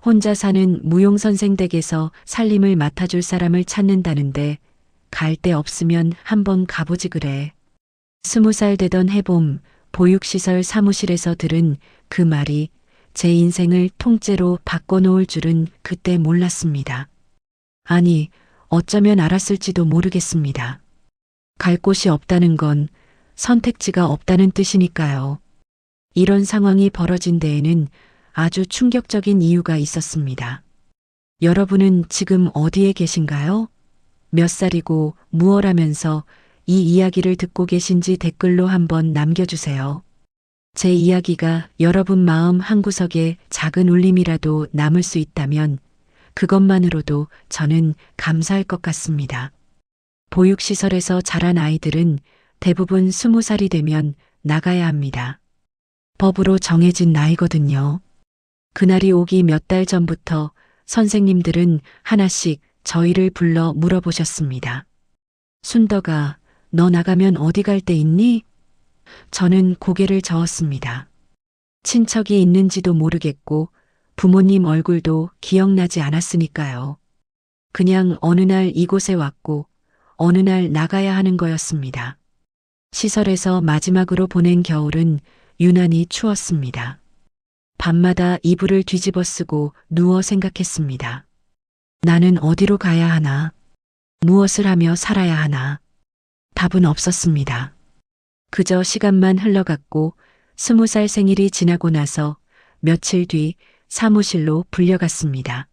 혼자 사는 무용선생 댁에서 살림을 맡아줄 사람을 찾는다는데 갈 데 없으면 한번 가보지 그래. 20살 되던 해봄 보육시설 사무실에서 들은 그 말이 제 인생을 통째로 바꿔놓을 줄은 그때 몰랐습니다. 아니, 어쩌면 알았을지도 모르겠습니다. 갈 곳이 없다는 건 선택지가 없다는 뜻이니까요. 이런 상황이 벌어진 데에는 아주 충격적인 이유가 있었습니다. 여러분은 지금 어디에 계신가요? 몇 살이고 무엇 하면서 이 이야기를 듣고 계신지 댓글로 한번 남겨주세요. 제 이야기가 여러분 마음 한구석에 작은 울림이라도 남을 수 있다면 그것만으로도 저는 감사할 것 같습니다. 보육시설에서 자란 아이들은 대부분 20살이 되면 나가야 합니다. 법으로 정해진 나이거든요. 그날이 오기 몇 달 전부터 선생님들은 하나씩 저희를 불러 물어보셨습니다. 순덕아, 너 나가면 어디 갈 데 있니? 저는 고개를 저었습니다. 친척이 있는지도 모르겠고 부모님 얼굴도 기억나지 않았으니까요. 그냥 어느 날 이곳에 왔고 어느 날 나가야 하는 거였습니다. 시설에서 마지막으로 보낸 겨울은 유난히 추웠습니다. 밤마다 이불을 뒤집어 쓰고 누워 생각했습니다. 나는 어디로 가야 하나? 무엇을 하며 살아야 하나? 답은 없었습니다. 그저 시간만 흘러갔고 20살 생일이 지나고 나서 며칠 뒤 사무실로 불려갔습니다.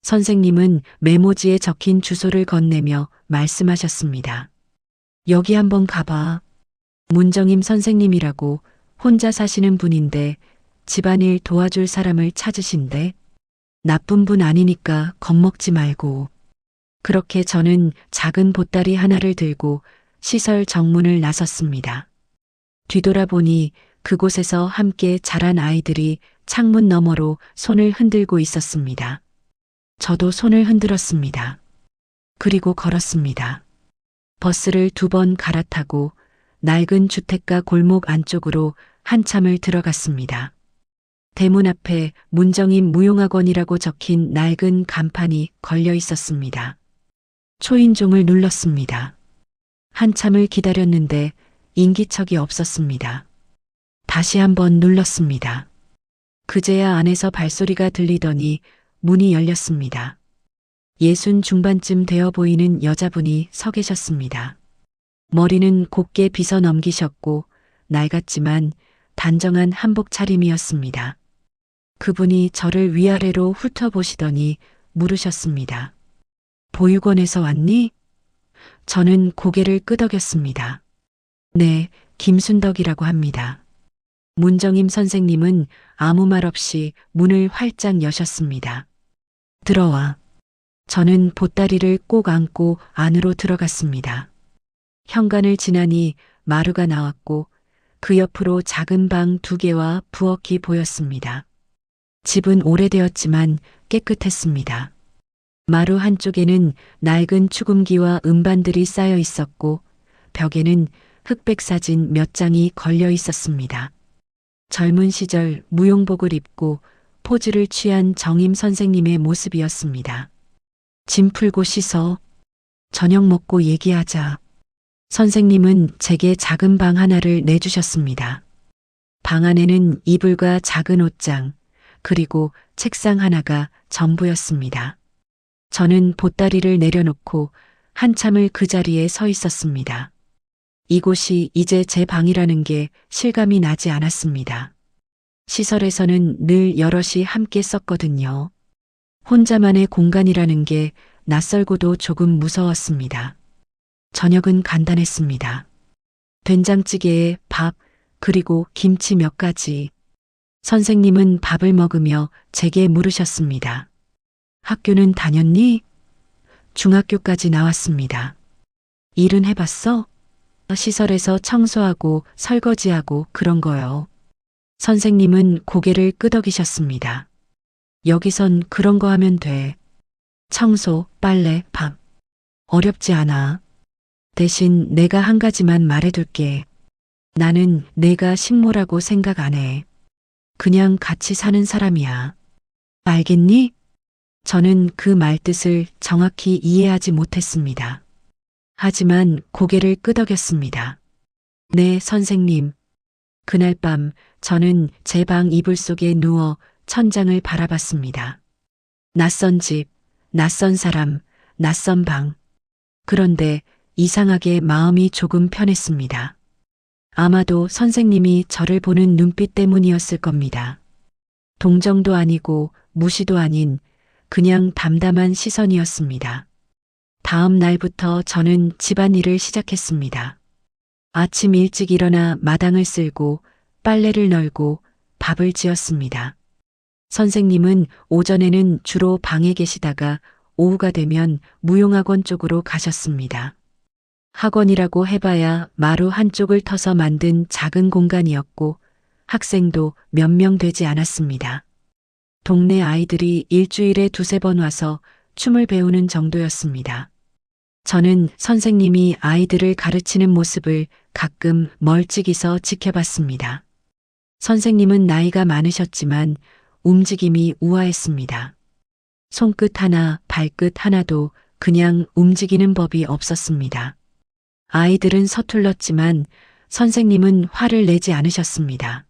선생님은 메모지에 적힌 주소를 건네며 말씀하셨습니다. 여기 한번 가봐. 문정임 선생님이라고 혼자 사시는 분인데 집안일 도와줄 사람을 찾으신대. 나쁜 분 아니니까 겁먹지 말고. 그렇게 저는 작은 보따리 하나를 들고 시설 정문을 나섰습니다. 뒤돌아보니 그곳에서 함께 자란 아이들이 창문 너머로 손을 흔들고 있었습니다. 저도 손을 흔들었습니다. 그리고 걸었습니다. 버스를 2번 갈아타고 낡은 주택가 골목 안쪽으로 한참을 들어갔습니다. 대문 앞에 문정임 무용학원이라고 적힌 낡은 간판이 걸려 있었습니다. 초인종을 눌렀습니다. 한참을 기다렸는데 인기척이 없었습니다. 다시 한번 눌렀습니다. 그제야 안에서 발소리가 들리더니 문이 열렸습니다. 60 중반쯤 되어 보이는 여자분이 서 계셨습니다. 머리는 곱게 빗어 넘기셨고 낡았지만 단정한 한복 차림이었습니다. 그분이 저를 위아래로 훑어보시더니 물으셨습니다. 보육원에서 왔니? 저는 고개를 끄덕였습니다. 네, 김순덕이라고 합니다. 문정임 선생님은 아무 말 없이 문을 활짝 여셨습니다. 들어와. 저는 보따리를 꼭 안고 안으로 들어갔습니다. 현관을 지나니 마루가 나왔고 그 옆으로 작은 방 2개와 부엌이 보였습니다. 집은 오래되었지만 깨끗했습니다. 마루 한쪽에는 낡은 축음기와 음반들이 쌓여 있었고 벽에는 흑백 사진 몇 장이 걸려 있었습니다. 젊은 시절 무용복을 입고 포즈를 취한 정임 선생님의 모습이었습니다. 짐 풀고 씻어. 저녁 먹고 얘기하자. 선생님은 제게 작은 방 하나를 내주셨습니다. 방 안에는 이불과 작은 옷장, 그리고 책상 하나가 전부였습니다. 저는 보따리를 내려놓고 한참을 그 자리에 서 있었습니다. 이곳이 이제 제 방이라는 게 실감이 나지 않았습니다. 시설에서는 늘 여럿이 함께 썼거든요. 혼자만의 공간이라는 게 낯설고도 조금 무서웠습니다. 저녁은 간단했습니다. 된장찌개에 밥, 그리고 김치 몇 가지. 선생님은 밥을 먹으며 제게 물으셨습니다. 학교는 다녔니? 중학교까지 나왔습니다. 일은 해봤어? 시설에서 청소하고 설거지하고 그런 거요. 선생님은 고개를 끄덕이셨습니다. 여기선 그런 거 하면 돼. 청소, 빨래, 밥. 어렵지 않아. 대신 내가 한 가지만 말해둘게. 나는 내가 식모라고 생각 안 해. 그냥 같이 사는 사람이야. 알겠니? 저는 그 말뜻을 정확히 이해하지 못했습니다. 하지만 고개를 끄덕였습니다. 네, 선생님. 그날 밤 저는 제 방 이불 속에 누워 천장을 바라봤습니다. 낯선 집, 낯선 사람, 낯선 방. 그런데 이상하게 마음이 조금 편했습니다. 아마도 선생님이 저를 보는 눈빛 때문이었을 겁니다. 동정도 아니고 무시도 아닌 그냥 담담한 시선이었습니다. 다음 날부터 저는 집안일을 시작했습니다. 아침 일찍 일어나 마당을 쓸고 빨래를 널고 밥을 지었습니다. 선생님은 오전에는 주로 방에 계시다가 오후가 되면 무용학원 쪽으로 가셨습니다. 학원이라고 해봐야 마루 한쪽을 터서 만든 작은 공간이었고 학생도 몇 명 되지 않았습니다. 동네 아이들이 일주일에 두세 번 와서 춤을 배우는 정도였습니다. 저는 선생님이 아이들을 가르치는 모습을 가끔 멀찍이서 지켜봤습니다. 선생님은 나이가 많으셨지만 움직임이 우아했습니다. 손끝 하나, 발끝 하나도 그냥 움직이는 법이 없었습니다. 아이들은 서툴렀지만 선생님은 화를 내지 않으셨습니다.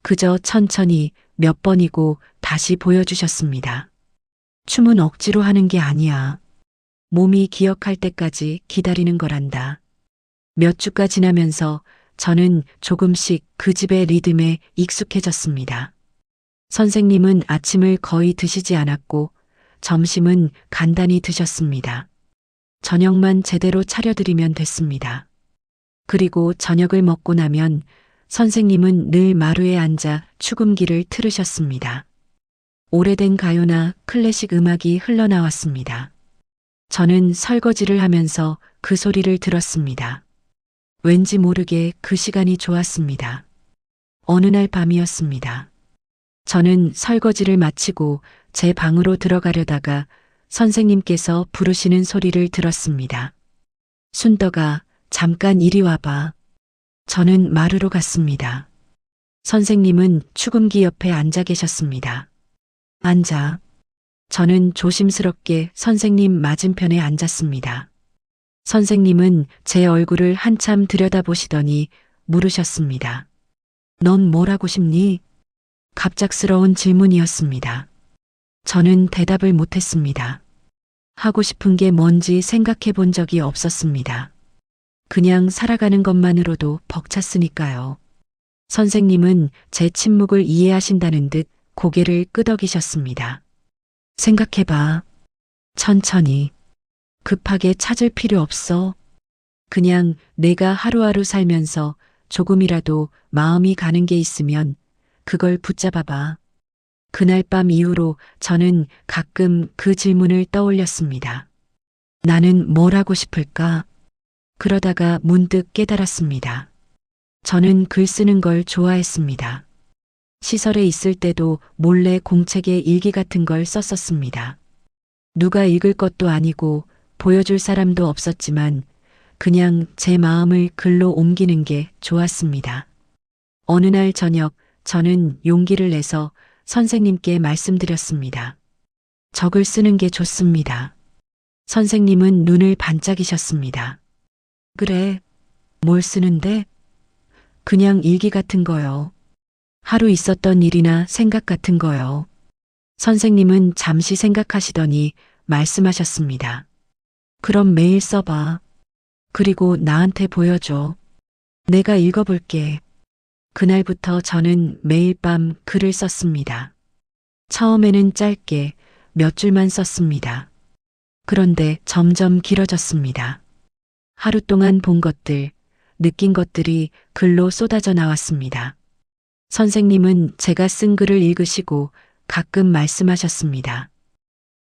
그저 천천히 몇 번이고 다시 보여주셨습니다. 춤은 억지로 하는 게 아니야. 몸이 기억할 때까지 기다리는 거란다. 몇 주가 지나면서 저는 조금씩 그 집의 리듬에 익숙해졌습니다. 선생님은 아침을 거의 드시지 않았고 점심은 간단히 드셨습니다. 저녁만 제대로 차려드리면 됐습니다. 그리고 저녁을 먹고 나면 선생님은 늘 마루에 앉아 축음기를 틀으셨습니다. 오래된 가요나 클래식 음악이 흘러나왔습니다. 저는 설거지를 하면서 그 소리를 들었습니다. 왠지 모르게 그 시간이 좋았습니다. 어느 날 밤이었습니다. 저는 설거지를 마치고 제 방으로 들어가려다가 선생님께서 부르시는 소리를 들었습니다. 순덕아, 잠깐 이리 와봐. 저는 마루로 갔습니다. 선생님은 축음기 옆에 앉아 계셨습니다. 앉아. 저는 조심스럽게 선생님 맞은편에 앉았습니다. 선생님은 제 얼굴을 한참 들여다보시더니 물으셨습니다. 넌 뭘 하고 싶니? 갑작스러운 질문이었습니다. 저는 대답을 못했습니다. 하고 싶은 게 뭔지 생각해 본 적이 없었습니다. 그냥 살아가는 것만으로도 벅찼으니까요. 선생님은 제 침묵을 이해하신다는 듯 고개를 끄덕이셨습니다. 생각해봐. 천천히. 급하게 찾을 필요 없어. 그냥 내가 하루하루 살면서 조금이라도 마음이 가는 게 있으면 그걸 붙잡아봐. 그날 밤 이후로 저는 가끔 그 질문을 떠올렸습니다. 나는 뭘 하고 싶을까? 그러다가 문득 깨달았습니다. 저는 글 쓰는 걸 좋아했습니다. 시설에 있을 때도 몰래 공책에 일기 같은 걸 썼었습니다. 누가 읽을 것도 아니고 보여줄 사람도 없었지만 그냥 제 마음을 글로 옮기는 게 좋았습니다. 어느 날 저녁 저는 용기를 내서 선생님께 말씀드렸습니다. 적을 쓰는 게 좋습니다. 선생님은 눈을 반짝이셨습니다. 그래, 뭘 쓰는데? 그냥 일기 같은 거요. 하루 있었던 일이나 생각 같은 거요. 선생님은 잠시 생각하시더니 말씀하셨습니다. 그럼 매일 써봐. 그리고 나한테 보여줘. 내가 읽어볼게. 그날부터 저는 매일 밤 글을 썼습니다. 처음에는 짧게 몇 줄만 썼습니다. 그런데 점점 길어졌습니다. 하루 동안 본 것들, 느낀 것들이 글로 쏟아져 나왔습니다. 선생님은 제가 쓴 글을 읽으시고 가끔 말씀하셨습니다.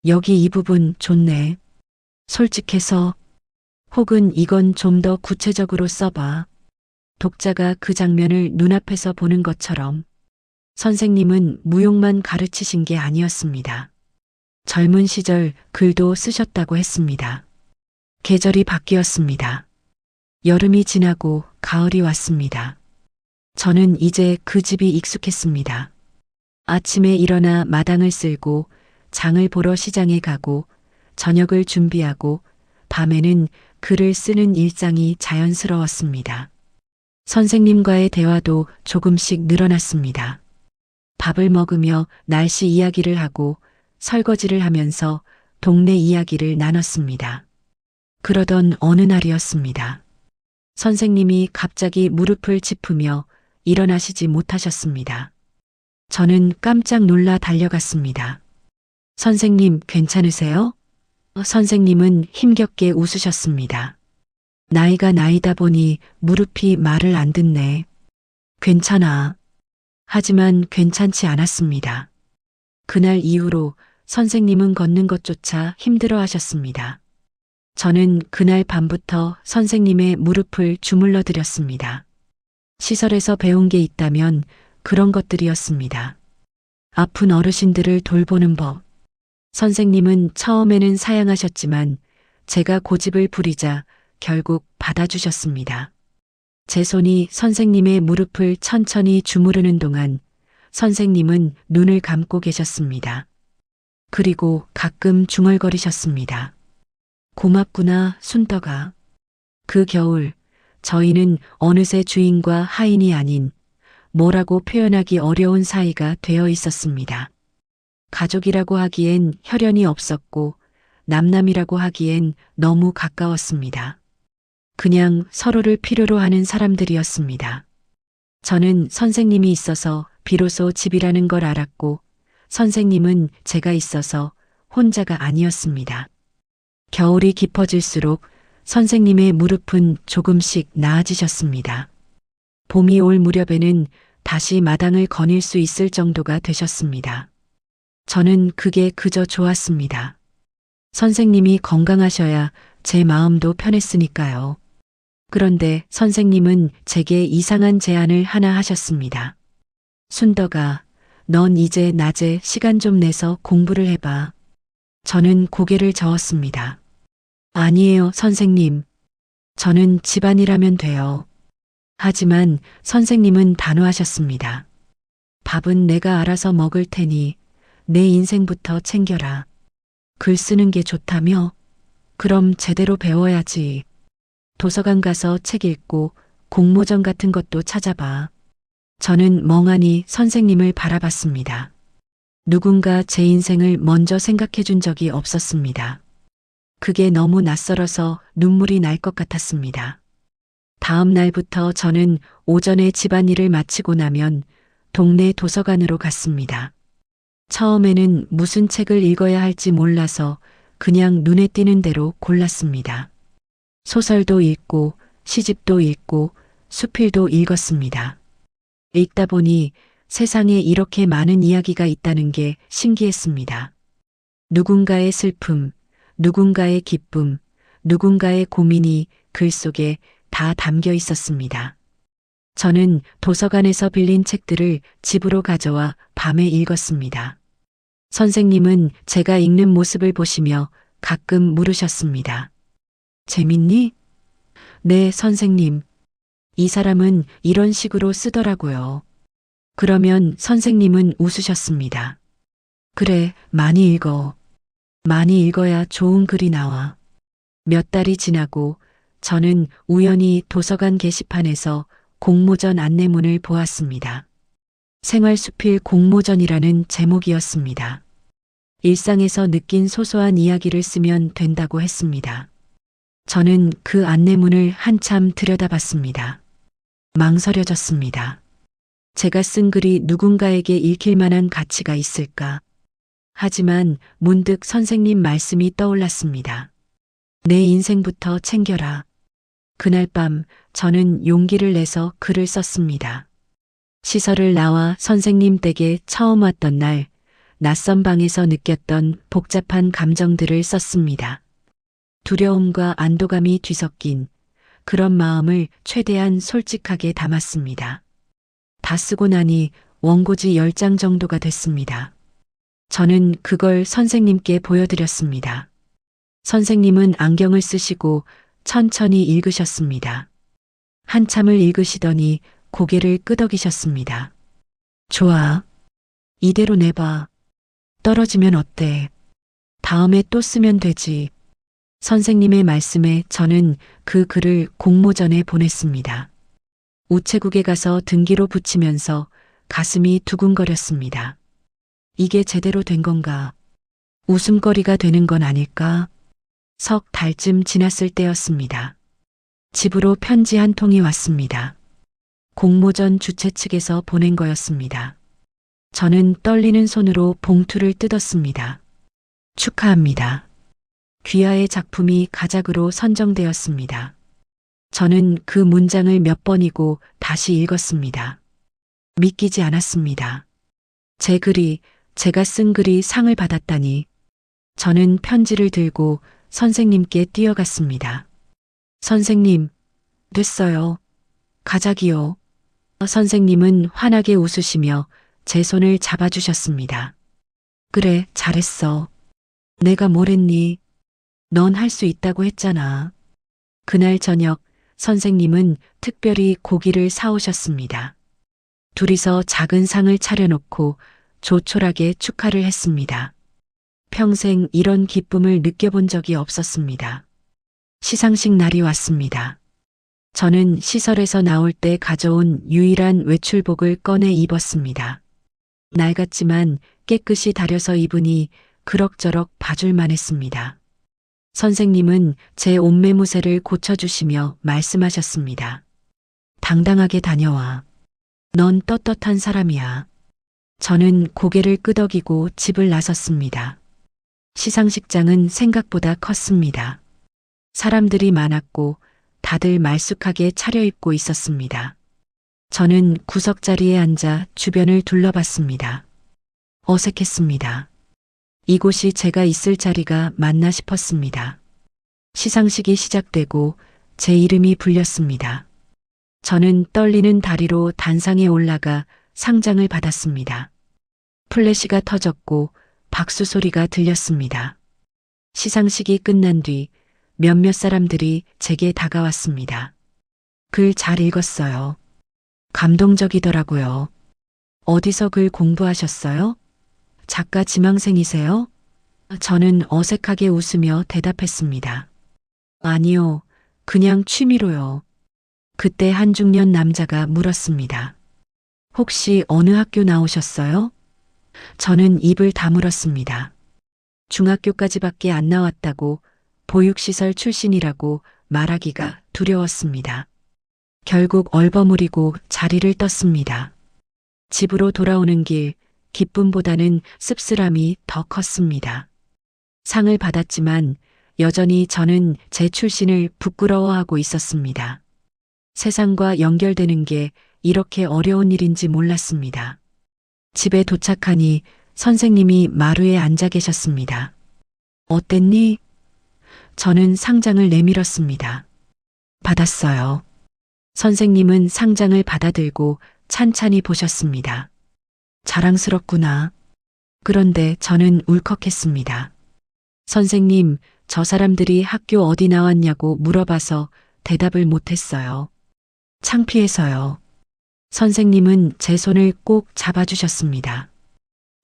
여기 이 부분 좋네. 솔직해서. 혹은 이건 좀 더 구체적으로 써봐. 독자가 그 장면을 눈앞에서 보는 것처럼. 선생님은 무용만 가르치신 게 아니었습니다. 젊은 시절 글도 쓰셨다고 했습니다. 계절이 바뀌었습니다. 여름이 지나고 가을이 왔습니다. 저는 이제 그 집이 익숙했습니다. 아침에 일어나 마당을 쓸고 장을 보러 시장에 가고 저녁을 준비하고 밤에는 글을 쓰는 일상이 자연스러웠습니다. 선생님과의 대화도 조금씩 늘어났습니다. 밥을 먹으며 날씨 이야기를 하고 설거지를 하면서 동네 이야기를 나눴습니다. 그러던 어느 날이었습니다. 선생님이 갑자기 무릎을 짚으며 일어나시지 못하셨습니다. 저는 깜짝 놀라 달려갔습니다. 선생님, 괜찮으세요? 선생님은 힘겹게 웃으셨습니다. 나이가 나이다 보니 무릎이 말을 안 듣네. 괜찮아. 하지만 괜찮지 않았습니다. 그날 이후로 선생님은 걷는 것조차 힘들어 하셨습니다. 저는 그날 밤부터 선생님의 무릎을 주물러 드렸습니다. 시설에서 배운 게 있다면 그런 것들이었습니다. 아픈 어르신들을 돌보는 법. 선생님은 처음에는 사양하셨지만 제가 고집을 부리자 결국 받아주셨습니다. 제 손이 선생님의 무릎을 천천히 주무르는 동안 선생님은 눈을 감고 계셨습니다. 그리고 가끔 중얼거리셨습니다. 고맙구나, 순떡아. 그 겨울 저희는 어느새 주인과 하인이 아닌 뭐라고 표현하기 어려운 사이가 되어 있었습니다. 가족이라고 하기엔 혈연이 없었고 남남이라고 하기엔 너무 가까웠습니다. 그냥 서로를 필요로 하는 사람들이었습니다. 저는 선생님이 있어서 비로소 집이라는 걸 알았고 선생님은 제가 있어서 혼자가 아니었습니다. 겨울이 깊어질수록 선생님의 무릎은 조금씩 나아지셨습니다. 봄이 올 무렵에는 다시 마당을 거닐 수 있을 정도가 되셨습니다. 저는 그게 그저 좋았습니다. 선생님이 건강하셔야 제 마음도 편했으니까요. 그런데 선생님은 제게 이상한 제안을 하나 하셨습니다. 순덕아, 넌 이제 낮에 시간 좀 내서 공부를 해봐. 저는 고개를 저었습니다. 아니에요, 선생님. 저는 집안일하면 돼요. 하지만 선생님은 단호하셨습니다. 밥은 내가 알아서 먹을 테니 내 인생부터 챙겨라. 글 쓰는 게 좋다며? 그럼 제대로 배워야지. 도서관 가서 책 읽고 공모전 같은 것도 찾아봐. 저는 멍하니 선생님을 바라봤습니다. 누군가 제 인생을 먼저 생각해 준 적이 없었습니다. 그게 너무 낯설어서 눈물이 날 것 같았습니다. 다음 날부터 저는 오전에 집안일을 마치고 나면 동네 도서관으로 갔습니다. 처음에는 무슨 책을 읽어야 할지 몰라서 그냥 눈에 띄는 대로 골랐습니다. 소설도 읽고 시집도 읽고 수필도 읽었습니다. 읽다 보니 세상에 이렇게 많은 이야기가 있다는 게 신기했습니다. 누군가의 슬픔, 누군가의 기쁨, 누군가의 고민이 글 속에 다 담겨 있었습니다. 저는 도서관에서 빌린 책들을 집으로 가져와 밤에 읽었습니다. 선생님은 제가 읽는 모습을 보시며 가끔 물으셨습니다. 재밌니? 네, 선생님. 이 사람은 이런 식으로 쓰더라고요. 그러면 선생님은 웃으셨습니다. 그래, 많이 읽어. 많이 읽어야 좋은 글이 나와. 몇 달이 지나고 저는 우연히 도서관 게시판에서 공모전 안내문을 보았습니다. 생활수필 공모전이라는 제목이었습니다. 일상에서 느낀 소소한 이야기를 쓰면 된다고 했습니다. 저는 그 안내문을 한참 들여다봤습니다. 망설여졌습니다. 제가 쓴 글이 누군가에게 읽힐 만한 가치가 있을까? 하지만 문득 선생님 말씀이 떠올랐습니다. 내 인생부터 챙겨라. 그날 밤 저는 용기를 내서 글을 썼습니다. 시설을 나와 선생님 댁에 처음 왔던 날, 낯선 방에서 느꼈던 복잡한 감정들을 썼습니다. 두려움과 안도감이 뒤섞인 그런 마음을 최대한 솔직하게 담았습니다. 다 쓰고 나니 원고지 10장 정도가 됐습니다. 저는 그걸 선생님께 보여드렸습니다. 선생님은 안경을 쓰시고 천천히 읽으셨습니다. 한참을 읽으시더니 고개를 끄덕이셨습니다. 좋아. 이대로 내봐. 떨어지면 어때? 다음에 또 쓰면 되지. 선생님의 말씀에 저는 그 글을 공모전에 보냈습니다. 우체국에 가서 등기로 붙이면서 가슴이 두근거렸습니다. 이게 제대로 된 건가? 웃음거리가 되는 건 아닐까? 석 달쯤 지났을 때였습니다. 집으로 편지 한 통이 왔습니다. 공모전 주최 측에서 보낸 거였습니다. 저는 떨리는 손으로 봉투를 뜯었습니다. 축하합니다. 귀하의 작품이 가작으로 선정되었습니다. 저는 그 문장을 몇 번이고 다시 읽었습니다. 믿기지 않았습니다. 제 글이, 제가 쓴 글이 상을 받았다니. 저는 편지를 들고 선생님께 뛰어갔습니다. 선생님, 됐어요. 가작이요. 선생님은 환하게 웃으시며 제 손을 잡아주셨습니다. 그래, 잘했어. 내가 뭘 했니? 넌 할 수 있다고 했잖아. 그날 저녁 선생님은 특별히 고기를 사오셨습니다. 둘이서 작은 상을 차려놓고 조촐하게 축하를 했습니다. 평생 이런 기쁨을 느껴본 적이 없었습니다. 시상식 날이 왔습니다. 저는 시설에서 나올 때 가져온 유일한 외출복을 꺼내 입었습니다. 낡았지만 깨끗이 다려서 입으니 그럭저럭 봐줄만 했습니다. 선생님은 제 옷매무새를 고쳐주시며 말씀하셨습니다. 당당하게 다녀와. 넌 떳떳한 사람이야. 저는 고개를 끄덕이고 집을 나섰습니다. 시상식장은 생각보다 컸습니다. 사람들이 많았고 다들 말쑥하게 차려입고 있었습니다. 저는 구석자리에 앉아 주변을 둘러봤습니다. 어색했습니다. 이곳이 제가 있을 자리가 맞나 싶었습니다. 시상식이 시작되고 제 이름이 불렸습니다. 저는 떨리는 다리로 단상에 올라가 상장을 받았습니다. 플래시가 터졌고 박수 소리가 들렸습니다. 시상식이 끝난 뒤 몇몇 사람들이 제게 다가왔습니다. 글 잘 읽었어요. 감동적이더라고요. 어디서 글 공부하셨어요? 작가 지망생이세요? 저는 어색하게 웃으며 대답했습니다. 아니요, 그냥 취미로요. 그때 한 중년 남자가 물었습니다. 혹시 어느 학교 나오셨어요? 저는 입을 다물었습니다. 중학교까지밖에 안 나왔다고 보육시설 출신이라고 말하기가 두려웠습니다. 결국 얼버무리고 자리를 떴습니다. 집으로 돌아오는 길, 기쁨보다는 씁쓸함이 더 컸습니다. 상을 받았지만 여전히 저는 제 출신을 부끄러워하고 있었습니다. 세상과 연결되는 게 이렇게 어려운 일인지 몰랐습니다. 집에 도착하니 선생님이 마루에 앉아 계셨습니다. 어땠니? 저는 상장을 내밀었습니다. 받았어요. 선생님은 상장을 받아들고 찬찬히 보셨습니다. 자랑스럽구나. 그런데 저는 울컥했습니다. 선생님, 저 사람들이 학교 어디 나왔냐고 물어봐서 대답을 못했어요. 창피해서요. 선생님은 제 손을 꼭 잡아주셨습니다.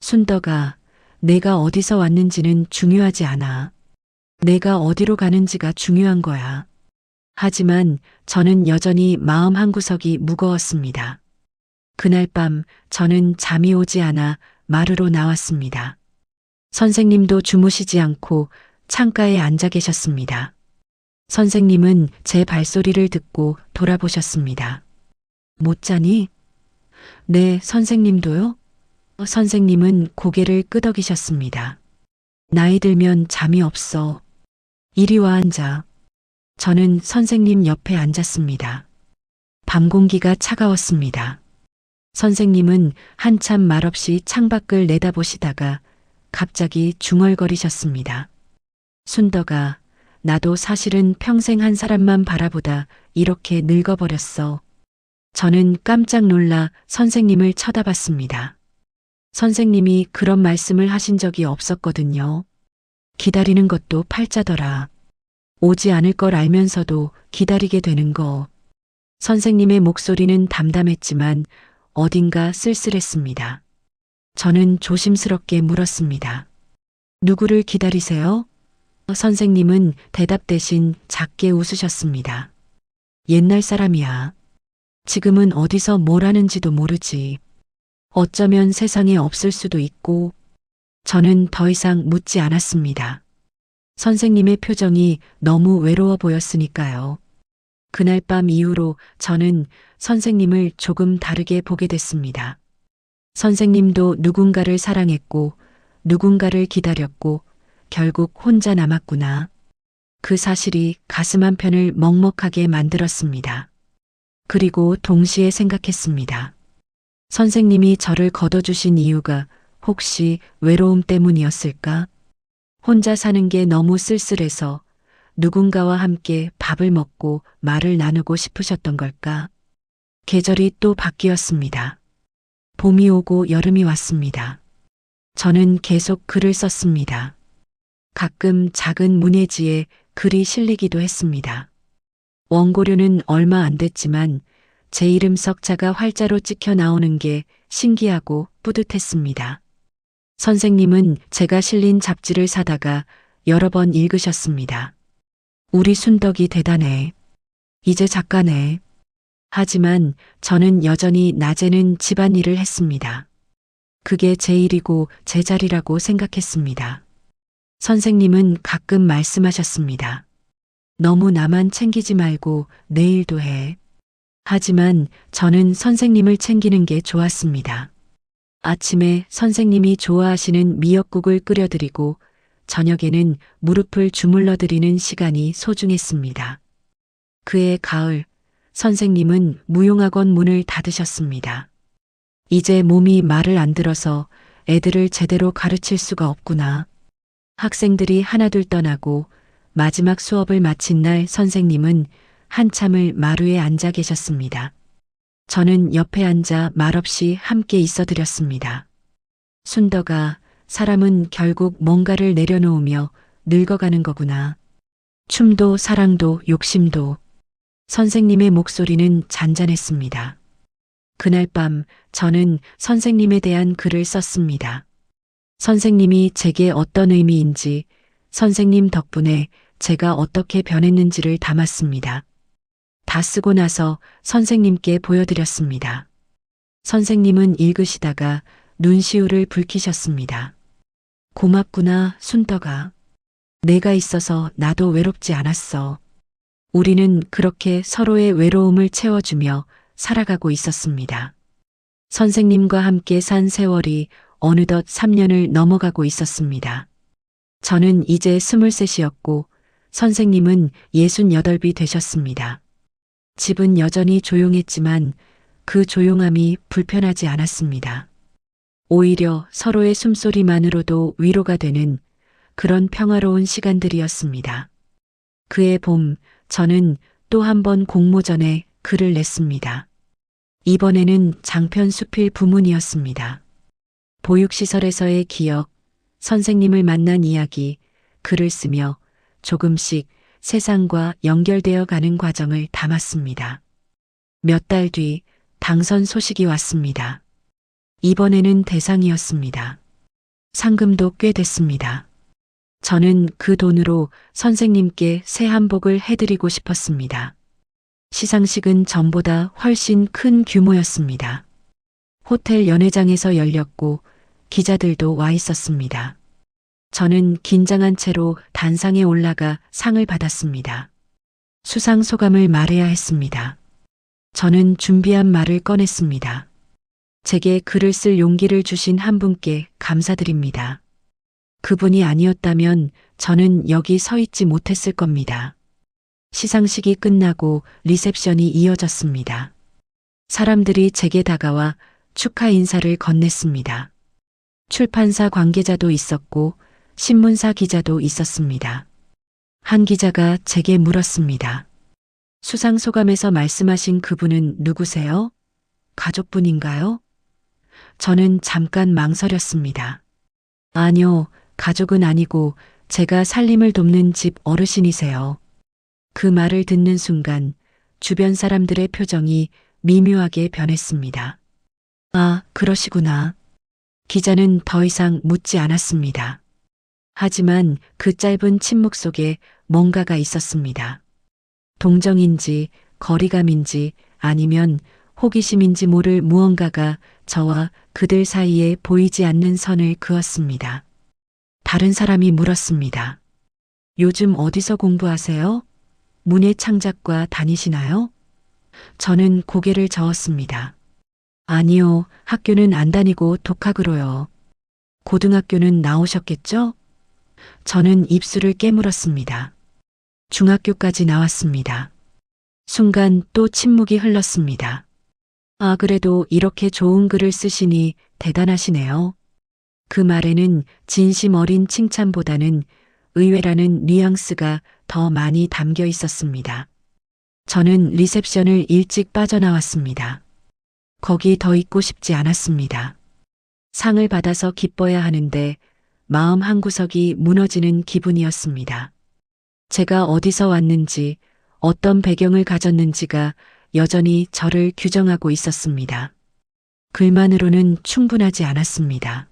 순덕아, 내가 어디서 왔는지는 중요하지 않아. 내가 어디로 가는지가 중요한 거야. 하지만 저는 여전히 마음 한구석이 무거웠습니다. 그날 밤 저는 잠이 오지 않아 마루로 나왔습니다. 선생님도 주무시지 않고 창가에 앉아 계셨습니다. 선생님은 제 발소리를 듣고 돌아보셨습니다. 못 자니? 네, 선생님도요? 선생님은 고개를 끄덕이셨습니다. 나이 들면 잠이 없어. 이리 와 앉아. 저는 선생님 옆에 앉았습니다. 밤 공기가 차가웠습니다. 선생님은 한참 말없이 창밖을 내다보시다가 갑자기 중얼거리셨습니다. 순덕아, 나도 사실은 평생 한 사람만 바라보다 이렇게 늙어버렸어. 저는 깜짝 놀라 선생님을 쳐다봤습니다. 선생님이 그런 말씀을 하신 적이 없었거든요. 기다리는 것도 팔자더라. 오지 않을 걸 알면서도 기다리게 되는 거. 선생님의 목소리는 담담했지만 어딘가 쓸쓸했습니다. 저는 조심스럽게 물었습니다. 누구를 기다리세요? 선생님은 대답 대신 작게 웃으셨습니다. 옛날 사람이야. 지금은 어디서 뭘 하는지도 모르지. 어쩌면 세상에 없을 수도 있고. 저는 더 이상 묻지 않았습니다. 선생님의 표정이 너무 외로워 보였으니까요. 그날 밤 이후로 저는 선생님을 조금 다르게 보게 됐습니다. 선생님도 누군가를 사랑했고, 누군가를 기다렸고, 결국 혼자 남았구나. 그 사실이 가슴 한편을 먹먹하게 만들었습니다. 그리고 동시에 생각했습니다. 선생님이 저를 걷어주신 이유가 혹시 외로움 때문이었을까? 혼자 사는 게 너무 쓸쓸해서 누군가와 함께 밥을 먹고 말을 나누고 싶으셨던 걸까? 계절이 또 바뀌었습니다. 봄이 오고 여름이 왔습니다. 저는 계속 글을 썼습니다. 가끔 작은 문해지에 글이 실리기도 했습니다. 원고료는 얼마 안 됐지만 제 이름 석자가 활자로 찍혀 나오는 게 신기하고 뿌듯했습니다. 선생님은 제가 실린 잡지를 사다가 여러 번 읽으셨습니다. 우리 순덕이 대단해. 이제 작가네. 하지만 저는 여전히 낮에는 집안일을 했습니다. 그게 제 일이고 제 자리라고 생각했습니다. 선생님은 가끔 말씀하셨습니다. 너무 나만 챙기지 말고 내 일도 해. 하지만 저는 선생님을 챙기는 게 좋았습니다. 아침에 선생님이 좋아하시는 미역국을 끓여드리고 저녁에는 무릎을 주물러 드리는 시간이 소중했습니다. 그해 가을, 선생님은 무용학원 문을 닫으셨습니다. 이제 몸이 말을 안 들어서 애들을 제대로 가르칠 수가 없구나. 학생들이 하나둘 떠나고 마지막 수업을 마친 날 선생님은 한참을 마루에 앉아 계셨습니다. 저는 옆에 앉아 말없이 함께 있어 드렸습니다. 순덕아, 사람은 결국 뭔가를 내려놓으며 늙어가는 거구나. 춤도 사랑도 욕심도. 선생님의 목소리는 잔잔했습니다. 그날 밤 저는 선생님에 대한 글을 썼습니다. 선생님이 제게 어떤 의미인지, 선생님 덕분에 제가 어떻게 변했는지를 담았습니다. 다 쓰고 나서 선생님께 보여드렸습니다. 선생님은 읽으시다가 눈시울을 붉히셨습니다. 고맙구나, 순덕아. 내가 있어서 나도 외롭지 않았어. 우리는 그렇게 서로의 외로움을 채워주며 살아가고 있었습니다. 선생님과 함께 산 세월이 어느덧 3년을 넘어가고 있었습니다. 저는 이제 23이었고 선생님은 68이 되셨습니다. 집은 여전히 조용했지만 그 조용함이 불편하지 않았습니다. 오히려 서로의 숨소리만으로도 위로가 되는 그런 평화로운 시간들이었습니다. 그해 봄, 저는 또 한 번 공모전에 글을 냈습니다. 이번에는 장편 수필 부문이었습니다. 보육시설에서의 기억, 선생님을 만난 이야기, 글을 쓰며 조금씩 세상과 연결되어 가는 과정을 담았습니다. 몇 달 뒤 당선 소식이 왔습니다. 이번에는 대상이었습니다. 상금도 꽤 됐습니다. 저는 그 돈으로 선생님께 새 한복을 해드리고 싶었습니다. 시상식은 전보다 훨씬 큰 규모였습니다. 호텔 연회장에서 열렸고 기자들도 와 있었습니다. 저는 긴장한 채로 단상에 올라가 상을 받았습니다. 수상 소감을 말해야 했습니다. 저는 준비한 말을 꺼냈습니다. 제게 글을 쓸 용기를 주신 한 분께 감사드립니다. 그분이 아니었다면 저는 여기 서 있지 못했을 겁니다. 시상식이 끝나고 리셉션이 이어졌습니다. 사람들이 제게 다가와 축하 인사를 건넸습니다. 출판사 관계자도 있었고 신문사 기자도 있었습니다. 한 기자가 제게 물었습니다. 수상 소감에서 말씀하신 그분은 누구세요? 가족분인가요? 저는 잠깐 망설였습니다. 아니요, 가족은 아니고 제가 살림을 돕는 집 어르신이세요. 그 말을 듣는 순간 주변 사람들의 표정이 미묘하게 변했습니다. 아, 그러시구나. 기자는 더 이상 묻지 않았습니다. 하지만 그 짧은 침묵 속에 뭔가가 있었습니다. 동정인지 거리감인지 아니면 호기심인지 모를 무언가가 저와 그들 사이에 보이지 않는 선을 그었습니다. 다른 사람이 물었습니다. 요즘 어디서 공부하세요? 문예 창작과 다니시나요? 저는 고개를 저었습니다. 아니요, 학교는 안 다니고 독학으로요. 고등학교는 나오셨겠죠? 저는 입술을 깨물었습니다. 중학교까지 나왔습니다. 순간 또 침묵이 흘렀습니다. 아, 그래도 이렇게 좋은 글을 쓰시니 대단하시네요. 그 말에는 진심 어린 칭찬보다는 의외라는 뉘앙스가 더 많이 담겨 있었습니다. 저는 리셉션을 일찍 빠져나왔습니다. 거기 더 있고 싶지 않았습니다. 상을 받아서 기뻐야 하는데 마음 한구석이 무너지는 기분이었습니다. 제가 어디서 왔는지, 어떤 배경을 가졌는지가 여전히 저를 규정하고 있었습니다. 글만으로는 충분하지 않았습니다.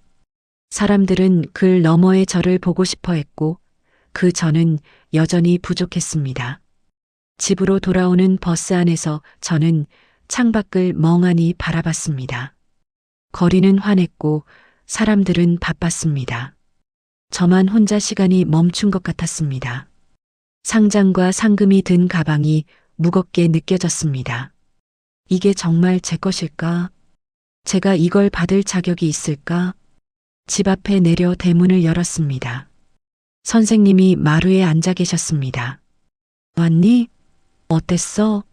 사람들은 글 너머의 저를 보고 싶어 했고, 그 저는 여전히 부족했습니다. 집으로 돌아오는 버스 안에서 저는 창밖을 멍하니 바라봤습니다. 거리는 환했고 사람들은 바빴습니다. 저만 혼자 시간이 멈춘 것 같았습니다. 상장과 상금이 든 가방이 무겁게 느껴졌습니다. 이게 정말 제 것일까? 제가 이걸 받을 자격이 있을까? 집 앞에 내려 대문을 열었습니다. 선생님이 마루에 앉아 계셨습니다. 왔니? 어땠어?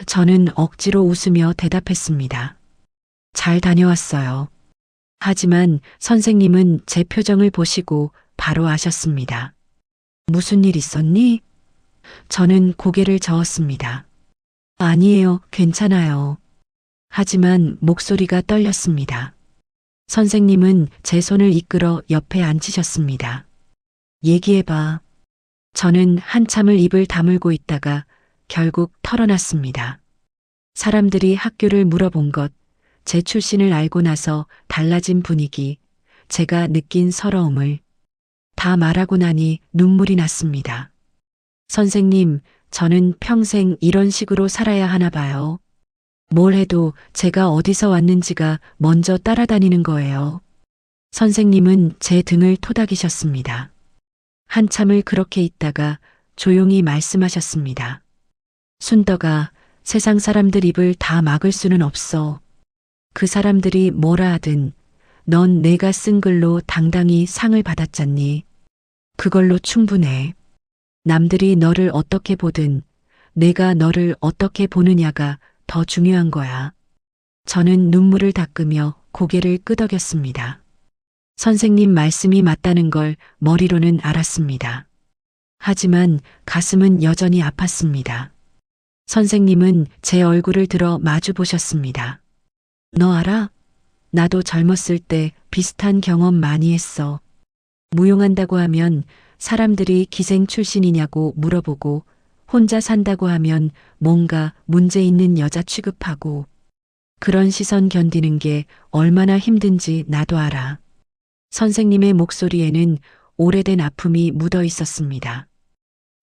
저는 억지로 웃으며 대답했습니다. 잘 다녀왔어요. 하지만 선생님은 제 표정을 보시고 바로 아셨습니다. 무슨 일 있었니? 저는 고개를 저었습니다. 아니에요, 괜찮아요. 하지만 목소리가 떨렸습니다. 선생님은 제 손을 이끌어 옆에 앉히셨습니다. 얘기해봐. 저는 한참을 입을 다물고 있다가 결국 털어놨습니다. 사람들이 학교를 물어본 것, 제 출신을 알고 나서 달라진 분위기, 제가 느낀 서러움을 다 말하고 나니 눈물이 났습니다. 선생님, 저는 평생 이런 식으로 살아야 하나 봐요. 뭘 해도 제가 어디서 왔는지가 먼저 따라다니는 거예요. 선생님은 제 등을 토닥이셨습니다. 한참을 그렇게 있다가 조용히 말씀하셨습니다. 순덕아, 세상 사람들 입을 다 막을 수는 없어. 그 사람들이 뭐라 하든 넌 내가 쓴 글로 당당히 상을 받았잖니. 그걸로 충분해. 남들이 너를 어떻게 보든 내가 너를 어떻게 보느냐가 더 중요한 거야. 저는 눈물을 닦으며 고개를 끄덕였습니다. 선생님 말씀이 맞다는 걸 머리로는 알았습니다. 하지만 가슴은 여전히 아팠습니다. 선생님은 제 얼굴을 들어 마주 보셨습니다. 너 알아? 나도 젊었을 때 비슷한 경험 많이 했어. 무용한다고 하면 사람들이 기생 출신이냐고 물어보고 혼자 산다고 하면 뭔가 문제 있는 여자 취급하고 그런 시선 견디는 게 얼마나 힘든지 나도 알아. 선생님의 목소리에는 오래된 아픔이 묻어 있었습니다.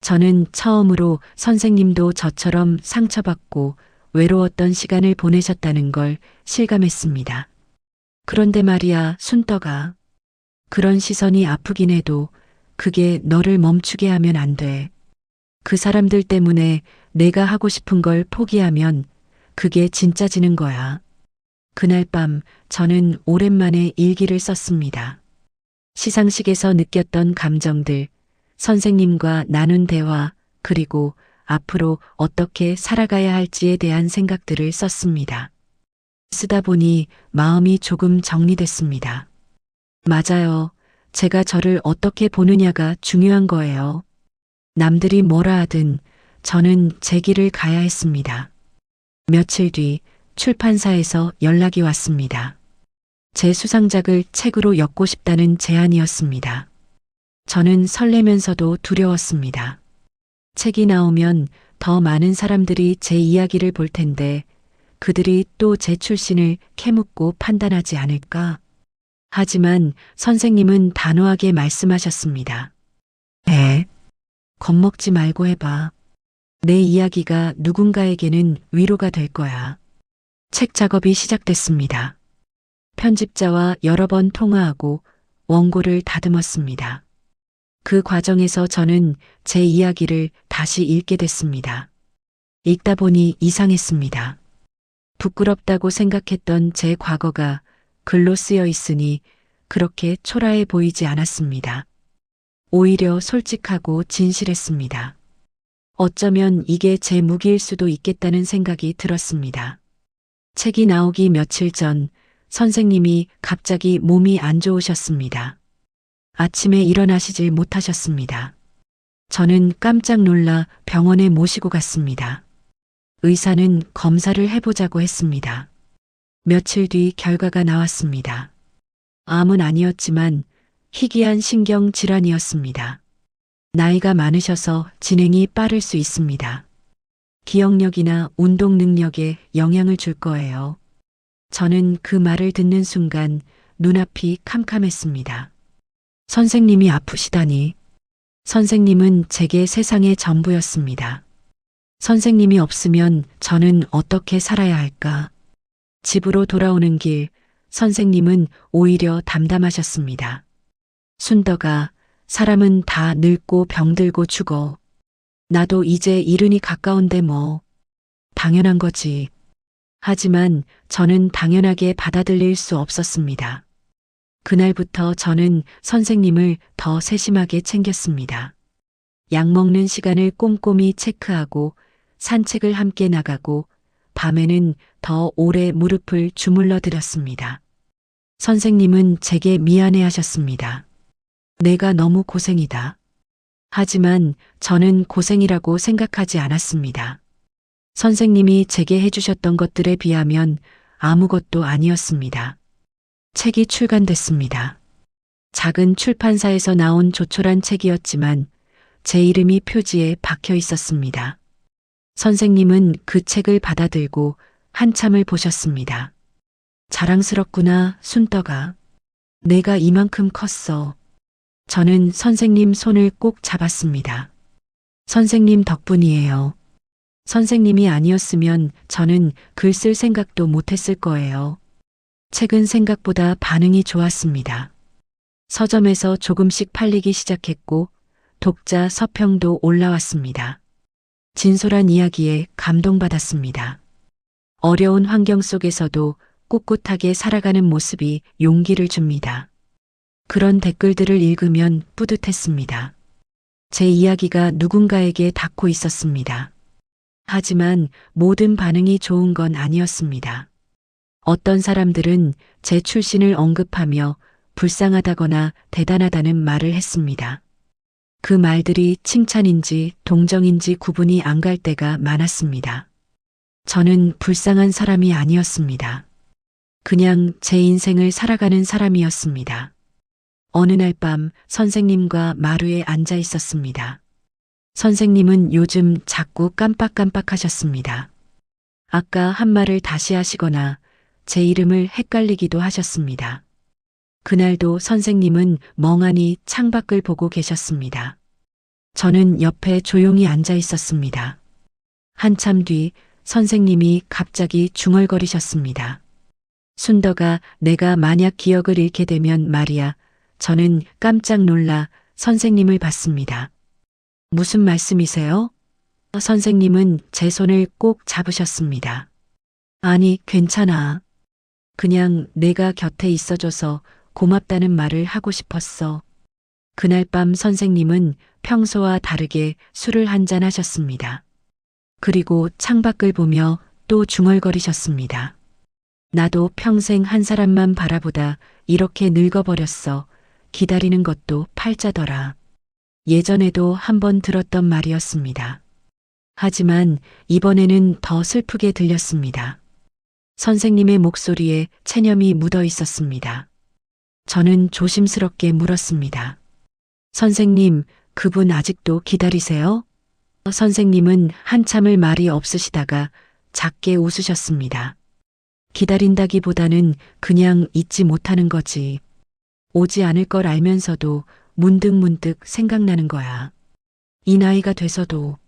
저는 처음으로 선생님도 저처럼 상처받고 외로웠던 시간을 보내셨다는 걸 실감했습니다. 그런데 말이야, 순떡아. 그런 시선이 아프긴 해도 그게 너를 멈추게 하면 안 돼. 그 사람들 때문에 내가 하고 싶은 걸 포기하면 그게 진짜 지는 거야. 그날 밤 저는 오랜만에 일기를 썼습니다. 시상식에서 느꼈던 감정들, 선생님과 나눈 대화, 그리고 앞으로 어떻게 살아가야 할지에 대한 생각들을 썼습니다. 쓰다 보니 마음이 조금 정리됐습니다. 맞아요. 제가 저를 어떻게 보느냐가 중요한 거예요. 남들이 뭐라 하든 저는 제 길을 가야 했습니다. 며칠 뒤 출판사에서 연락이 왔습니다. 제 수상작을 책으로 엮고 싶다는 제안이었습니다. 저는 설레면서도 두려웠습니다. 책이 나오면 더 많은 사람들이 제 이야기를 볼 텐데 그들이 또 제 출신을 캐묻고 판단하지 않을까? 하지만 선생님은 단호하게 말씀하셨습니다. 에? 겁먹지 말고 해봐. 내 이야기가 누군가에게는 위로가 될 거야. 책 작업이 시작됐습니다. 편집자와 여러 번 통화하고 원고를 다듬었습니다. 그 과정에서 저는 제 이야기를 다시 읽게 됐습니다. 읽다 보니 이상했습니다. 부끄럽다고 생각했던 제 과거가 글로 쓰여 있으니 그렇게 초라해 보이지 않았습니다. 오히려 솔직하고 진실했습니다. 어쩌면 이게 제 무기일 수도 있겠다는 생각이 들었습니다. 책이 나오기 며칠 전 선생님이 갑자기 몸이 안 좋으셨습니다. 아침에 일어나시질 못하셨습니다. 저는 깜짝 놀라 병원에 모시고 갔습니다. 의사는 검사를 해보자고 했습니다. 며칠 뒤 결과가 나왔습니다. 암은 아니었지만 희귀한 신경 질환이었습니다. 나이가 많으셔서 진행이 빠를 수 있습니다. 기억력이나 운동 능력에 영향을 줄 거예요. 저는 그 말을 듣는 순간 눈앞이 캄캄했습니다. 선생님이 아프시다니. 선생님은 제게 세상의 전부였습니다. 선생님이 없으면 저는 어떻게 살아야 할까? 집으로 돌아오는 길, 선생님은 오히려 담담하셨습니다. 순덕아, 사람은 다 늙고 병들고 죽어. 나도 이제 이른이 가까운데 뭐. 당연한 거지. 하지만 저는 당연하게 받아들일 수 없었습니다. 그날부터 저는 선생님을 더 세심하게 챙겼습니다. 약 먹는 시간을 꼼꼼히 체크하고 산책을 함께 나가고 밤에는 더 오래 무릎을 주물러 드렸습니다. 선생님은 제게 미안해 하셨습니다. 내가 너무 고생이다. 하지만 저는 고생이라고 생각하지 않았습니다. 선생님이 제게 해주셨던 것들에 비하면 아무것도 아니었습니다. 책이 출간됐습니다. 작은 출판사에서 나온 조촐한 책이었지만 제 이름이 표지에 박혀 있었습니다. 선생님은 그 책을 받아들고 한참을 보셨습니다. 자랑스럽구나, 순떡아. 내가 이만큼 컸어. 저는 선생님 손을 꼭 잡았습니다. 선생님 덕분이에요. 선생님이 아니었으면 저는 글 쓸 생각도 못했을 거예요. 책은 생각보다 반응이 좋았습니다. 서점에서 조금씩 팔리기 시작했고 독자 서평도 올라왔습니다. 진솔한 이야기에 감동받았습니다. 어려운 환경 속에서도 꿋꿋하게 살아가는 모습이 용기를 줍니다. 그런 댓글들을 읽으면 뿌듯했습니다. 제 이야기가 누군가에게 닿고 있었습니다. 하지만 모든 반응이 좋은 건 아니었습니다. 어떤 사람들은 제 출신을 언급하며 불쌍하다거나 대단하다는 말을 했습니다. 그 말들이 칭찬인지 동정인지 구분이 안 갈 때가 많았습니다. 저는 불쌍한 사람이 아니었습니다. 그냥 제 인생을 살아가는 사람이었습니다. 어느 날 밤 선생님과 마루에 앉아 있었습니다. 선생님은 요즘 자꾸 깜빡깜빡하셨습니다. 아까 한 말을 다시 하시거나 제 이름을 헷갈리기도 하셨습니다. 그날도 선생님은 멍하니 창밖을 보고 계셨습니다. 저는 옆에 조용히 앉아 있었습니다. 한참 뒤 선생님이 갑자기 중얼거리셨습니다. 순덕아, 내가 만약 기억을 잃게 되면 말이야. 저는 깜짝 놀라 선생님을 봤습니다. 무슨 말씀이세요? 선생님은 제 손을 꼭 잡으셨습니다. 아니, 괜찮아. 그냥 내가 곁에 있어줘서 고맙다는 말을 하고 싶었어. 그날 밤 선생님은 평소와 다르게 술을 한잔 하셨습니다. 그리고 창밖을 보며 또 중얼거리셨습니다. 나도 평생 한 사람만 바라보다 이렇게 늙어버렸어. 기다리는 것도 팔자더라. 예전에도 한번 들었던 말이었습니다. 하지만 이번에는 더 슬프게 들렸습니다. 선생님의 목소리에 체념이 묻어 있었습니다. 저는 조심스럽게 물었습니다. 선생님, 그분 아직도 기다리세요? 선생님은 한참을 말이 없으시다가 작게 웃으셨습니다. 기다린다기보다는 그냥 잊지 못하는 거지. 오지 않을 걸 알면서도 문득문득 생각나는 거야. 이 나이가 돼서도.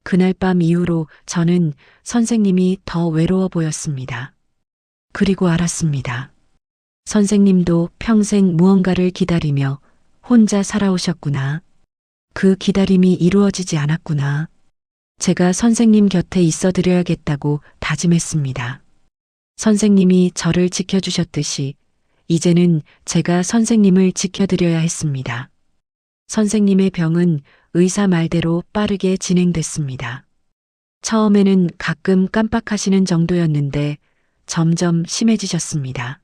그날 밤 이후로 저는 선생님이 더 외로워 보였습니다. 그리고 알았습니다. 선생님도 평생 무언가를 기다리며 혼자 살아오셨구나. 그 기다림이 이루어지지 않았구나. 제가 선생님 곁에 있어 드려야겠다고 다짐했습니다. 선생님이 저를 지켜주셨듯이 이제는 제가 선생님을 지켜드려야 했습니다. 선생님의 병은 의사 말대로 빠르게 진행됐습니다. 처음에는 가끔 깜빡하시는 정도였는데 점점 심해지셨습니다.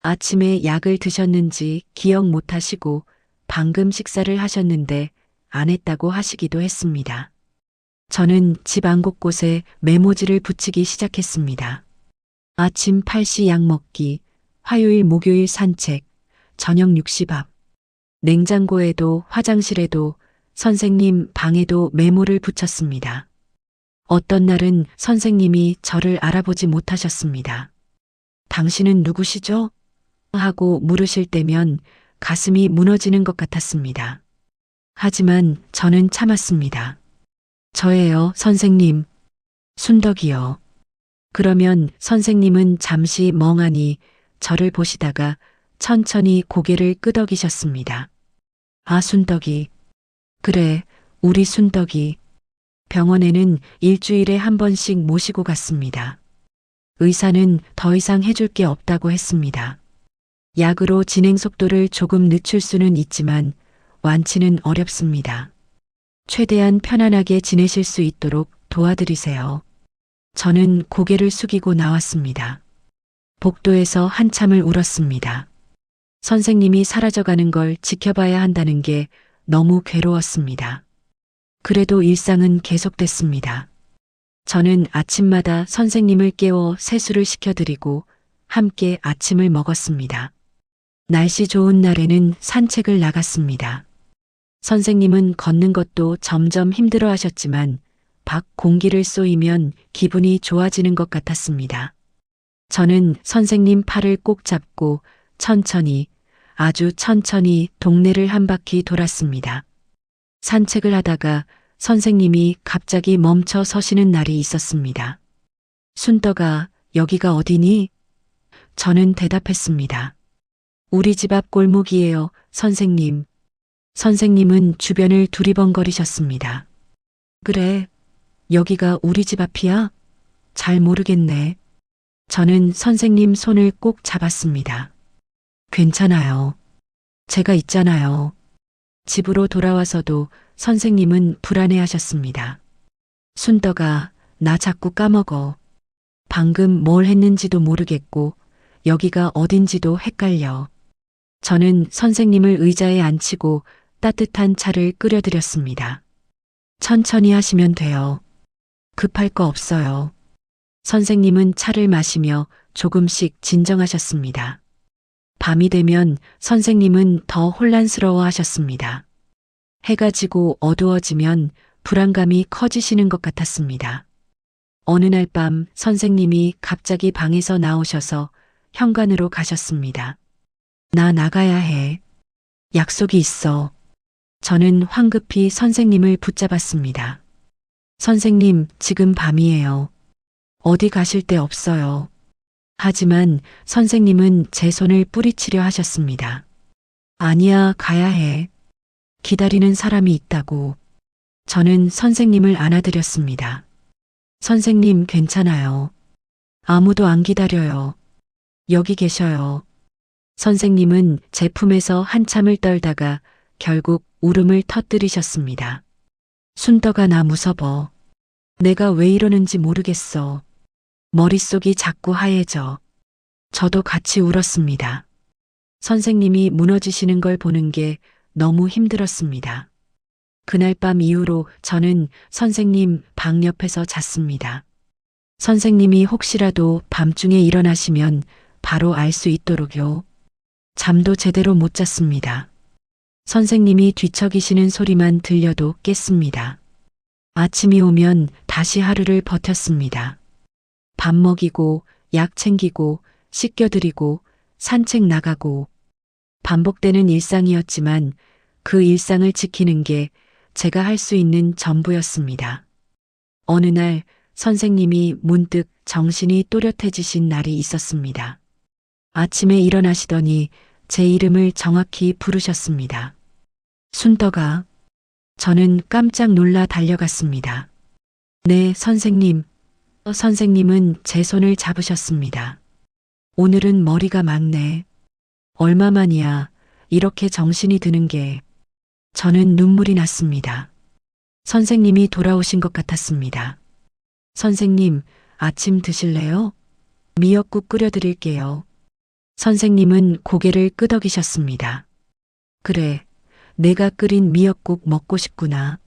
아침에 약을 드셨는지 기억 못 하시고 방금 식사를 하셨는데 안 했다고 하시기도 했습니다. 저는 집 안 곳곳에 메모지를 붙이기 시작했습니다. 아침 8시 약 먹기, 화요일 목요일 산책, 저녁 6시 밥. 냉장고에도 화장실에도 선생님 방에도 메모를 붙였습니다. 어떤 날은 선생님이 저를 알아보지 못하셨습니다. 당신은 누구시죠? 하고 물으실 때면 가슴이 무너지는 것 같았습니다. 하지만 저는 참았습니다. 저예요, 선생님. 순덕이요. 그러면 선생님은 잠시 멍하니 저를 보시다가 천천히 고개를 끄덕이셨습니다. 아, 순덕이. 그래, 우리 순덕이. 병원에는 일주일에 한 번씩 모시고 갔습니다. 의사는 더 이상 해줄 게 없다고 했습니다. 약으로 진행 속도를 조금 늦출 수는 있지만 완치는 어렵습니다. 최대한 편안하게 지내실 수 있도록 도와드리세요. 저는 고개를 숙이고 나왔습니다. 복도에서 한참을 울었습니다. 선생님이 사라져가는 걸 지켜봐야 한다는 게 너무 괴로웠습니다. 그래도 일상은 계속됐습니다. 저는 아침마다 선생님을 깨워 세수를 시켜드리고 함께 아침을 먹었습니다. 날씨 좋은 날에는 산책을 나갔습니다. 선생님은 걷는 것도 점점 힘들어 하셨지만 밖 공기를 쏘이면 기분이 좋아지는 것 같았습니다. 저는 선생님 팔을 꼭 잡고 천천히, 아주 천천히 동네를 한 바퀴 돌았습니다. 산책을 하다가 선생님이 갑자기 멈춰 서시는 날이 있었습니다. 순덕아, 여기가 어디니? 저는 대답했습니다. 우리 집 앞 골목이에요, 선생님. 선생님은 주변을 두리번거리셨습니다. 그래, 여기가 우리 집 앞이야? 잘 모르겠네. 저는 선생님 손을 꼭 잡았습니다. 괜찮아요. 제가 있잖아요. 집으로 돌아와서도 선생님은 불안해하셨습니다. 순덕아, 나 자꾸 까먹어. 방금 뭘 했는지도 모르겠고 여기가 어딘지도 헷갈려. 저는 선생님을 의자에 앉히고 따뜻한 차를 끓여드렸습니다. 천천히 하시면 돼요. 급할 거 없어요. 선생님은 차를 마시며 조금씩 진정하셨습니다. 밤이 되면 선생님은 더 혼란스러워 하셨습니다. 해가 지고 어두워지면 불안감이 커지시는 것 같았습니다. 어느 날 밤 선생님이 갑자기 방에서 나오셔서 현관으로 가셨습니다. 나 나가야 해. 약속이 있어. 저는 황급히 선생님을 붙잡았습니다. 선생님, 지금 밤이에요. 어디 가실 데 없어요. 하지만 선생님은 제 손을 뿌리치려 하셨습니다. 아니야, 가야 해. 기다리는 사람이 있다고. 저는 선생님을 안아드렸습니다. 선생님, 괜찮아요. 아무도 안 기다려요. 여기 계셔요. 선생님은 제 품에서 한참을 떨다가 결국 울음을 터뜨리셨습니다. 순덕아, 나 무서워. 내가 왜 이러는지 모르겠어. 머릿속이 자꾸 하얘져. 저도 같이 울었습니다. 선생님이 무너지시는 걸 보는 게 너무 힘들었습니다. 그날 밤 이후로 저는 선생님 방 옆에서 잤습니다. 선생님이 혹시라도 밤중에 일어나시면 바로 알 수 있도록요. 잠도 제대로 못 잤습니다. 선생님이 뒤척이시는 소리만 들려도 깼습니다. 아침이 오면 다시 하루를 버텼습니다. 밥 먹이고, 약 챙기고, 씻겨드리고, 산책 나가고, 반복되는 일상이었지만 그 일상을 지키는 게 제가 할 수 있는 전부였습니다. 어느 날 선생님이 문득 정신이 또렷해지신 날이 있었습니다. 아침에 일어나시더니 제 이름을 정확히 부르셨습니다. 순덕아. 저는 깜짝 놀라 달려갔습니다. 네, 선생님. 선생님은 제 손을 잡으셨습니다. 오늘은 머리가 막네. 얼마만이야 이렇게 정신이 드는 게. 저는 눈물이 났습니다. 선생님이 돌아오신 것 같았습니다. 선생님, 아침 드실래요? 미역국 끓여드릴게요. 선생님은 고개를 끄덕이셨습니다. 그래, 내가 끓인 미역국 먹고 싶구나.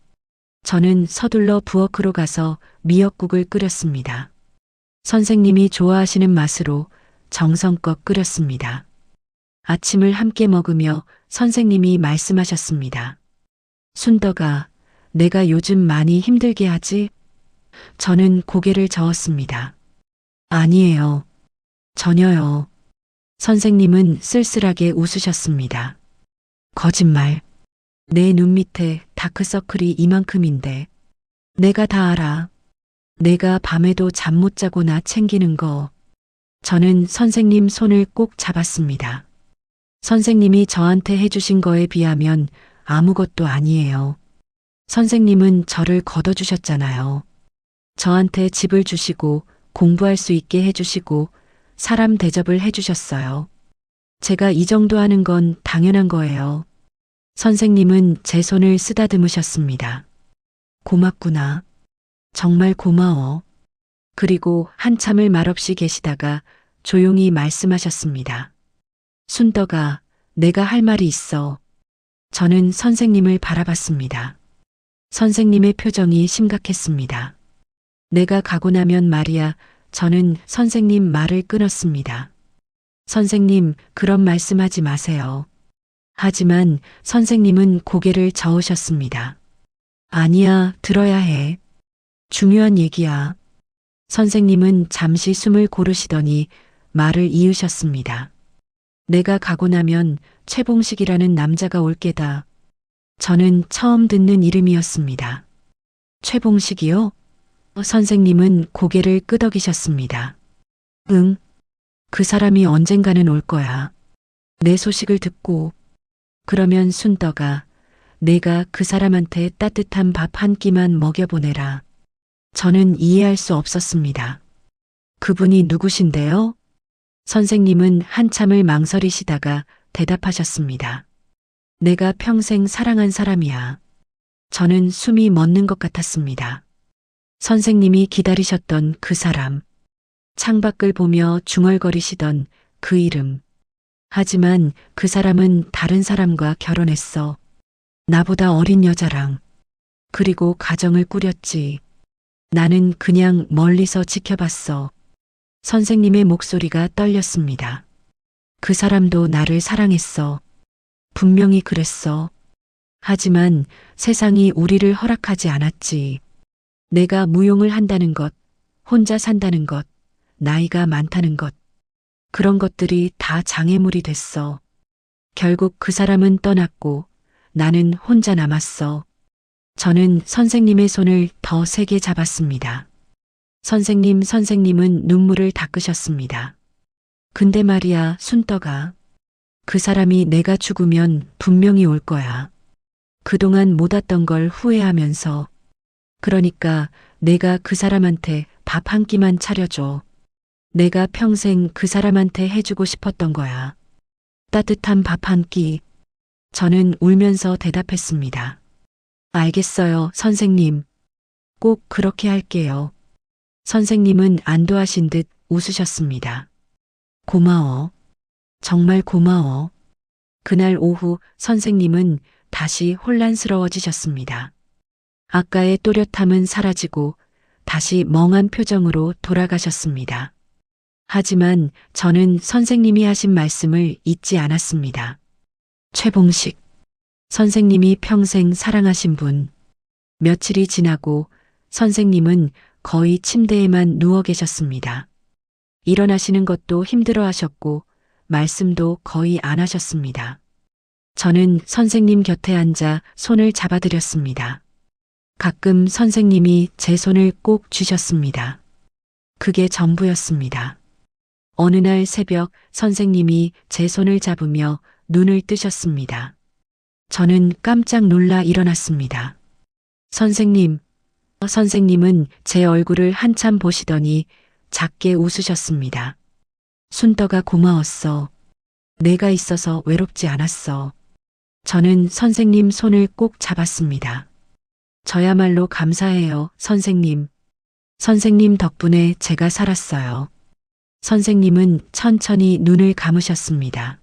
저는 서둘러 부엌으로 가서 미역국을 끓였습니다. 선생님이 좋아하시는 맛으로 정성껏 끓였습니다. 아침을 함께 먹으며 선생님이 말씀하셨습니다. 순덕아, 내가 요즘 많이 힘들게 하지? 저는 고개를 저었습니다. 아니에요. 전혀요. 선생님은 쓸쓸하게 웃으셨습니다. 거짓말. 내 눈 밑에 다크서클이 이만큼인데. 내가 다 알아. 내가 밤에도 잠 못 자고 나 챙기는 거. 저는 선생님 손을 꼭 잡았습니다. 선생님이 저한테 해주신 거에 비하면 아무것도 아니에요. 선생님은 저를 걷어주셨잖아요. 저한테 집을 주시고 공부할 수 있게 해주시고 사람 대접을 해주셨어요. 제가 이 정도 하는 건 당연한 거예요. 선생님은 제 손을 쓰다듬으셨습니다. 고맙구나. 정말 고마워. 그리고 한참을 말없이 계시다가 조용히 말씀하셨습니다. 순덕아, 내가 할 말이 있어. 저는 선생님을 바라봤습니다. 선생님의 표정이 심각했습니다. 내가 가고 나면 말이야, 저는 선생님 말을 끊었습니다. 선생님, 그런 말씀하지 마세요. 하지만 선생님은 고개를 저으셨습니다. 아니야, 들어야 해. 중요한 얘기야. 선생님은 잠시 숨을 고르시더니 말을 이으셨습니다. 내가 가고 나면 최봉식이라는 남자가 올 게다. 저는 처음 듣는 이름이었습니다. 최봉식이요? 선생님은 고개를 끄덕이셨습니다. 응. 그 사람이 언젠가는 올 거야. 내 소식을 듣고. 그러면 순덕아, 내가 그 사람한테 따뜻한 밥 한 끼만 먹여보내라. 저는 이해할 수 없었습니다. 그분이 누구신데요? 선생님은 한참을 망설이시다가 대답하셨습니다. 내가 평생 사랑한 사람이야. 저는 숨이 멎는 것 같았습니다. 선생님이 기다리셨던 그 사람. 창밖을 보며 중얼거리시던 그 이름. 하지만 그 사람은 다른 사람과 결혼했어. 나보다 어린 여자랑. 그리고 가정을 꾸렸지. 나는 그냥 멀리서 지켜봤어. 선생님의 목소리가 떨렸습니다. 그 사람도 나를 사랑했어. 분명히 그랬어. 하지만 세상이 우리를 허락하지 않았지. 내가 무용을 한다는 것, 혼자 산다는 것, 나이가 많다는 것. 그런 것들이 다 장애물이 됐어. 결국 그 사람은 떠났고 나는 혼자 남았어. 저는 선생님의 손을 더 세게 잡았습니다. 선생님은 눈물을 닦으셨습니다. 근데 말이야, 순덕아. 그 사람이 내가 죽으면 분명히 올 거야. 그동안 못 왔던 걸 후회하면서. 그러니까 내가 그 사람한테 밥 한 끼만 차려줘. 내가 평생 그 사람한테 해주고 싶었던 거야. 따뜻한 밥 한 끼. 저는 울면서 대답했습니다. 알겠어요, 선생님. 꼭 그렇게 할게요. 선생님은 안도하신 듯 웃으셨습니다. 고마워. 정말 고마워. 그날 오후 선생님은 다시 혼란스러워지셨습니다. 아까의 또렷함은 사라지고 다시 멍한 표정으로 돌아가셨습니다. 하지만 저는 선생님이 하신 말씀을 잊지 않았습니다. 최봉식. 선생님이 평생 사랑하신 분. 며칠이 지나고 선생님은 거의 침대에만 누워 계셨습니다. 일어나시는 것도 힘들어 하셨고 말씀도 거의 안 하셨습니다. 저는 선생님 곁에 앉아 손을 잡아드렸습니다. 가끔 선생님이 제 손을 꼭 쥐셨습니다. 그게 전부였습니다. 어느 날 새벽 선생님이 제 손을 잡으며 눈을 뜨셨습니다. 저는 깜짝 놀라 일어났습니다. 선생님, 선생님은 제 얼굴을 한참 보시더니 작게 웃으셨습니다. 순떡아 고마웠어. 내가 있어서 외롭지 않았어. 저는 선생님 손을 꼭 잡았습니다. 저야말로 감사해요, 선생님. 선생님 덕분에 제가 살았어요. 선생님은 천천히 눈을 감으셨습니다.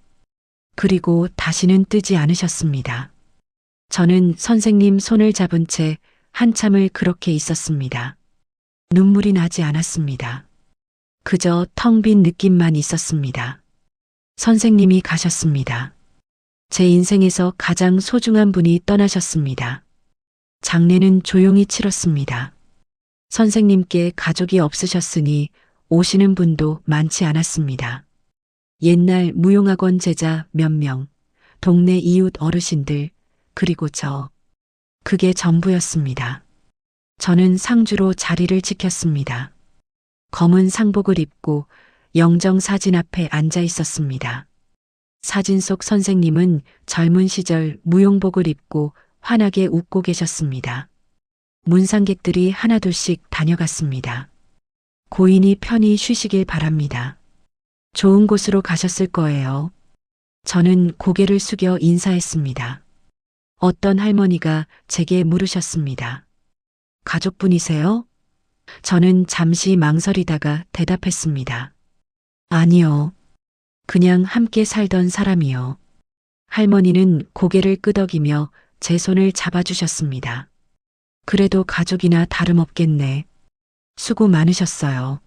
그리고 다시는 뜨지 않으셨습니다. 저는 선생님 손을 잡은 채 한참을 그렇게 있었습니다. 눈물이 나지 않았습니다. 그저 텅 빈 느낌만 있었습니다. 선생님이 가셨습니다. 제 인생에서 가장 소중한 분이 떠나셨습니다. 장례는 조용히 치렀습니다. 선생님께 가족이 없으셨으니 오시는 분도 많지 않았습니다. 옛날 무용학원 제자 몇 명, 동네 이웃 어르신들, 그리고 저. 그게 전부였습니다. 저는 상주로 자리를 지켰습니다. 검은 상복을 입고 영정 사진 앞에 앉아 있었습니다. 사진 속 선생님은 젊은 시절 무용복을 입고 환하게 웃고 계셨습니다. 문상객들이 하나둘씩 다녀갔습니다. 고인이 편히 쉬시길 바랍니다. 좋은 곳으로 가셨을 거예요. 저는 고개를 숙여 인사했습니다. 어떤 할머니가 제게 물으셨습니다. 가족분이세요? 저는 잠시 망설이다가 대답했습니다. 아니요. 그냥 함께 살던 사람이요. 할머니는 고개를 끄덕이며 제 손을 잡아주셨습니다. 그래도 가족이나 다름없겠네. 수고 많으셨어요.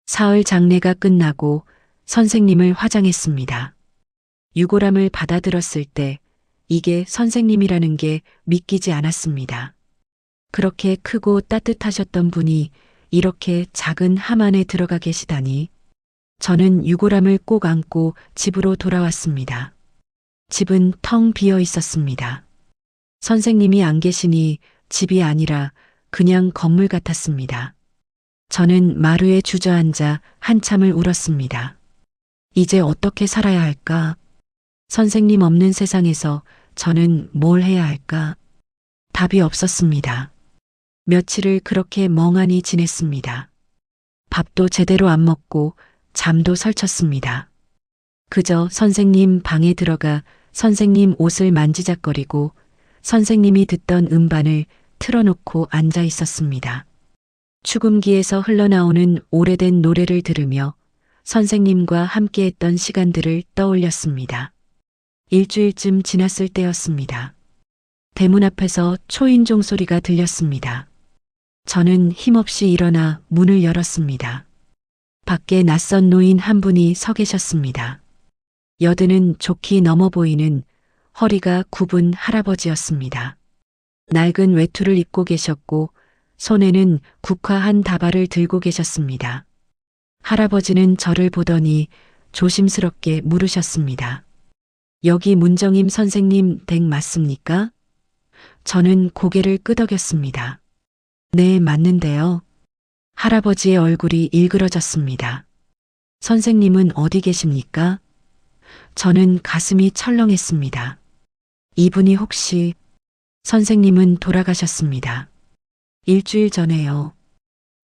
사흘 장례가 끝나고 선생님을 화장했습니다. 유골함을 받아들었을 때 이게 선생님이라는 게 믿기지 않았습니다. 그렇게 크고 따뜻하셨던 분이 이렇게 작은 함 안에 들어가 계시다니. 저는 유골함을 꼭 안고 집으로 돌아왔습니다. 집은 텅 비어 있었습니다. 선생님이 안 계시니 집이 아니라 그냥 건물 같았습니다. 저는 마루에 주저앉아 한참을 울었습니다. 이제 어떻게 살아야 할까? 선생님 없는 세상에서 저는 뭘 해야 할까? 답이 없었습니다. 며칠을 그렇게 멍하니 지냈습니다. 밥도 제대로 안 먹고 잠도 설쳤습니다. 그저 선생님 방에 들어가 선생님 옷을 만지작거리고 선생님이 듣던 음반을 틀어놓고 앉아 있었습니다. 축음기에서 흘러나오는 오래된 노래를 들으며 선생님과 함께했던 시간들을 떠올렸습니다. 일주일쯤 지났을 때였습니다. 대문 앞에서 초인종 소리가 들렸습니다. 저는 힘없이 일어나 문을 열었습니다. 밖에 낯선 노인 한 분이 서 계셨습니다. 여드는 좋게 넘어 보이는 허리가 굽은 할아버지였습니다. 낡은 외투를 입고 계셨고 손에는 국화한 다발을 들고 계셨습니다. 할아버지는 저를 보더니 조심스럽게 물으셨습니다. 여기 문정임 선생님 댁 맞습니까? 저는 고개를 끄덕였습니다. 네, 맞는데요. 할아버지의 얼굴이 일그러졌습니다. 선생님은 어디 계십니까? 저는 가슴이 철렁했습니다. 이분이 혹시... 선생님은 돌아가셨습니다. 일주일 전에요.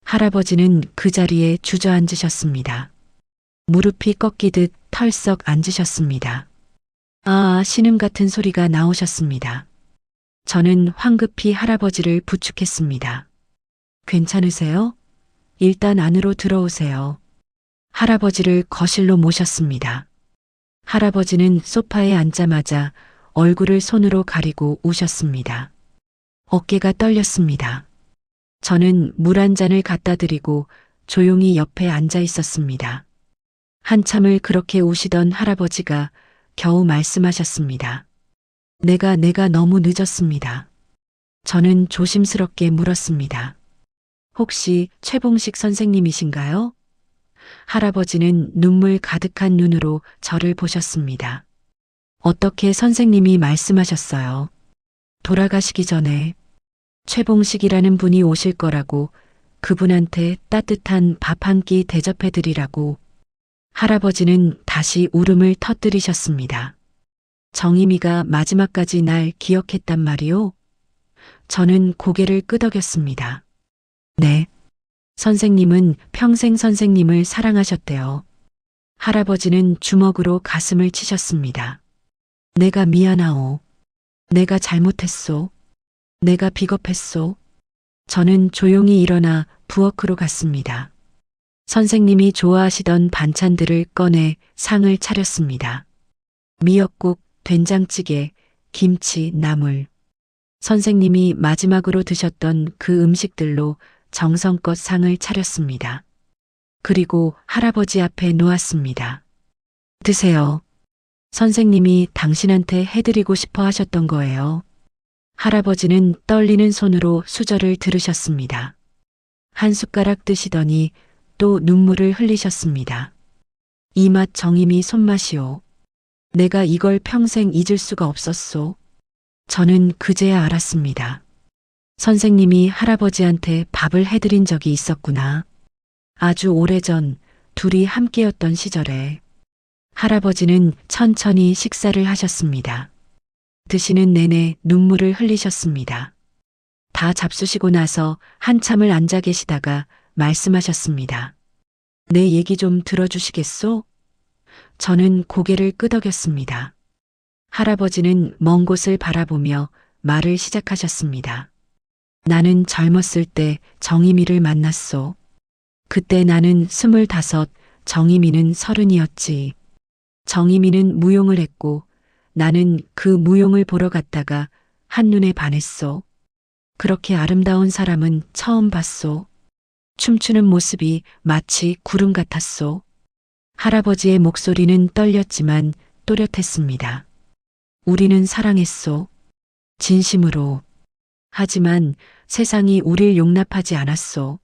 할아버지는 그 자리에 주저앉으셨습니다. 무릎이 꺾이듯 털썩 앉으셨습니다. 아, 신음 같은 소리가 나오셨습니다. 저는 황급히 할아버지를 부축했습니다. 괜찮으세요? 일단 안으로 들어오세요. 할아버지를 거실로 모셨습니다. 할아버지는 소파에 앉자마자 얼굴을 손으로 가리고 우셨습니다. 어깨가 떨렸습니다. 저는 물 한 잔을 갖다 드리고 조용히 옆에 앉아 있었습니다. 한참을 그렇게 우시던 할아버지가 겨우 말씀하셨습니다. 내가 너무 늦었습니다. 저는 조심스럽게 물었습니다. 혹시 최봉식 선생님이신가요? 할아버지는 눈물 가득한 눈으로 저를 보셨습니다. 어떻게 선생님이 말씀하셨어요? 돌아가시기 전에 최봉식이라는 분이 오실 거라고, 그분한테 따뜻한 밥 한 끼 대접해 드리라고. 할아버지는 다시 울음을 터뜨리셨습니다. 정임이가 마지막까지 날 기억했단 말이오? 저는 고개를 끄덕였습니다. 네. 선생님은 평생 선생님을 사랑하셨대요. 할아버지는 주먹으로 가슴을 치셨습니다. 내가 미안하오. 내가 잘못했소. 내가 비겁했소. 저는 조용히 일어나 부엌으로 갔습니다. 선생님이 좋아하시던 반찬들을 꺼내 상을 차렸습니다. 미역국, 된장찌개, 김치, 나물. 선생님이 마지막으로 드셨던 그 음식들로 정성껏 상을 차렸습니다. 그리고 할아버지 앞에 놓았습니다. 드세요. 선생님이 당신한테 해드리고 싶어 하셨던 거예요. 할아버지는 떨리는 손으로 수저를 들으셨습니다. 한 숟가락 드시더니 또 눈물을 흘리셨습니다. 이 맛 정임이 손맛이오. 내가 이걸 평생 잊을 수가 없었소. 저는 그제야 알았습니다. 선생님이 할아버지한테 밥을 해드린 적이 있었구나. 아주 오래전 둘이 함께였던 시절에. 할아버지는 천천히 식사를 하셨습니다. 드시는 내내 눈물을 흘리셨습니다. 다 잡수시고 나서 한참을 앉아 계시다가 말씀하셨습니다. 내 얘기 좀 들어주시겠소? 저는 고개를 끄덕였습니다. 할아버지는 먼 곳을 바라보며 말을 시작하셨습니다. 나는 젊었을 때 정임이를 만났소. 그때 나는 25, 정임이는 30이었지. 정임이는 무용을 했고 나는 그 무용을 보러 갔다가 한눈에 반했소. 그렇게 아름다운 사람은 처음 봤소. 춤추는 모습이 마치 구름 같았소. 할아버지의 목소리는 떨렸지만 또렷했습니다. 우리는 사랑했소. 진심으로. 하지만 세상이 우릴 용납하지 않았소.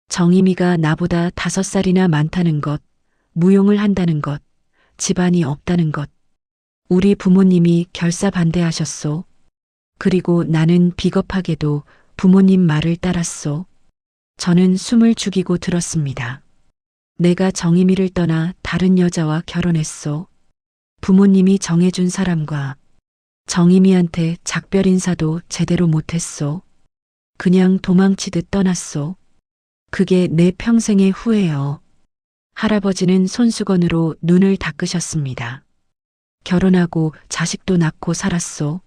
정임이가 나보다 5살이나 많다는 것, 무용을 한다는 것, 집안이 없다는 것. 우리 부모님이 결사반대하셨소. 그리고 나는 비겁하게도 부모님 말을 따랐소. 저는 숨을 죽이고 들었습니다. 내가 정임이를 떠나 다른 여자와 결혼했소. 부모님이 정해준 사람과. 정임이한테 작별 인사도 제대로 못했소. 그냥 도망치듯 떠났소. 그게 내 평생의 후회요. 할아버지는 손수건으로 눈을 닦으셨습니다. 결혼하고 자식도 낳고 살았소.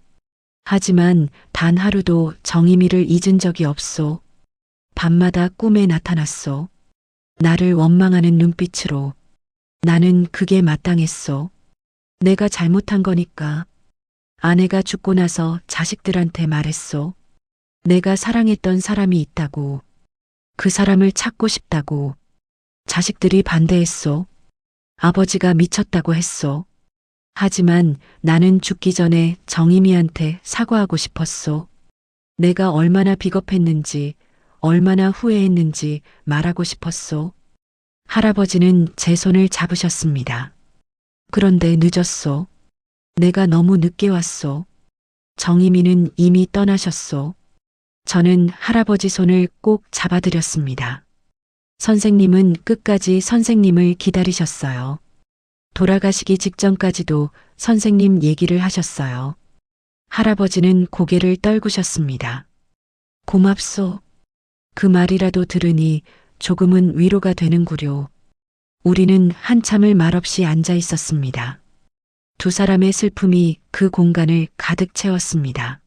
하지만 단 하루도 정임이를 잊은 적이 없소. 밤마다 꿈에 나타났소. 나를 원망하는 눈빛으로. 나는 그게 마땅했소. 내가 잘못한 거니까. 아내가 죽고 나서 자식들한테 말했소. 내가 사랑했던 사람이 있다고. 그 사람을 찾고 싶다고. 자식들이 반대했소. 아버지가 미쳤다고 했소. 하지만 나는 죽기 전에 정임이한테 사과하고 싶었소. 내가 얼마나 비겁했는지, 얼마나 후회했는지 말하고 싶었소. 할아버지는 제 손을 잡으셨습니다. 그런데 늦었소. 내가 너무 늦게 왔소. 정임이는 이미 떠나셨소. 저는 할아버지 손을 꼭 잡아드렸습니다. 선생님은 끝까지 선생님을 기다리셨어요. 돌아가시기 직전까지도 선생님 얘기를 하셨어요. 할아버지는 고개를 떨구셨습니다. 고맙소. 그 말이라도 들으니 조금은 위로가 되는구려. 우리는 한참을 말없이 앉아 있었습니다. 두 사람의 슬픔이 그 공간을 가득 채웠습니다.